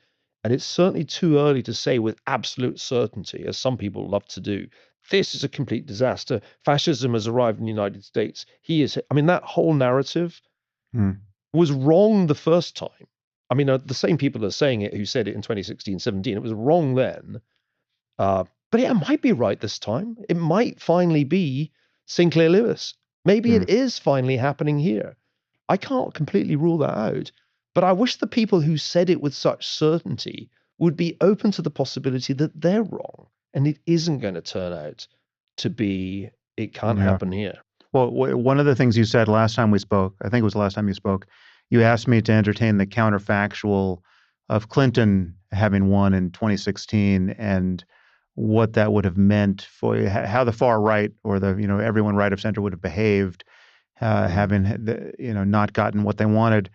And it's certainly too early to say with absolute certainty, as some people love to do, this is a complete disaster. Fascism has arrived in the United States. I mean, that whole narrative Hmm. was wrong the first time. I mean, the same people are saying it who said it in 2016, 17. It was wrong then. But it might be right this time. It might finally be Sinclair Lewis. Maybe Hmm. it is finally happening here. I can't completely rule that out. But I wish the people who said it with such certainty would be open to the possibility that they're wrong and it isn't going to turn out to be, it can't Yeah. happen here. Well, one of the things you said last time we spoke, I think it was the last time you spoke, you asked me to entertain the counterfactual of Clinton having won in 2016 and what that would have meant for how the far right or the everyone right of center would have behaved, Mm. having not gotten what they wanted,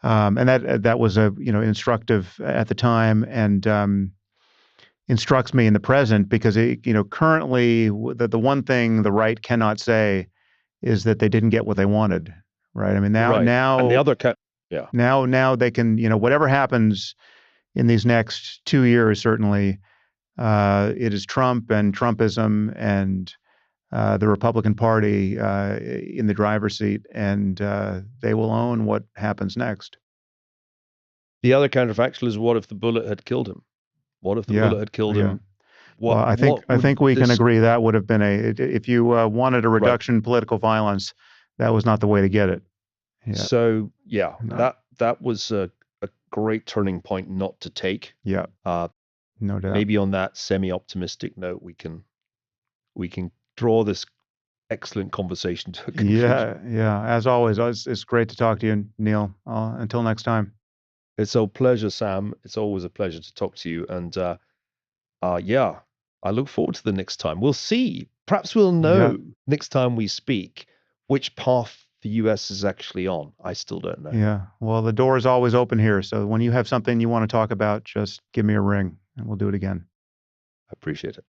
and that was a instructive at the time and instructs me in the present because currently the one thing the right cannot say is that they didn't get what they wanted, right? I mean, Right. And the other yeah. now they can, whatever happens in these next 2 years, certainly, it is Trump and Trumpism and the Republican Party in the driver's seat, and they will own what happens next. The other counterfactual is what if the bullet had killed him? What if the Yeah, bullet had killed yeah. him? Well, What I would think we can this agree that would have been if you wanted a right? reduction in political violence, that was not the way to get it. Yeah, So yeah, no, that was a great turning point not to take. yeah, Uh, no doubt. Maybe on that semi-optimistic note, we can draw this excellent conversation to a conclusion. Yeah, yeah. As always, it's great to talk to you, Neil. Until next time. It's a pleasure, Sam. It's always a pleasure to talk to you. And yeah, I look forward to the next time. We'll see. Perhaps we'll Yeah, know next time we speak which path the US is actually on. I still don't know. yeah. Well, the door is always open here. So when you have something you want to talk about, just give me a ring and we'll do it again. I appreciate it.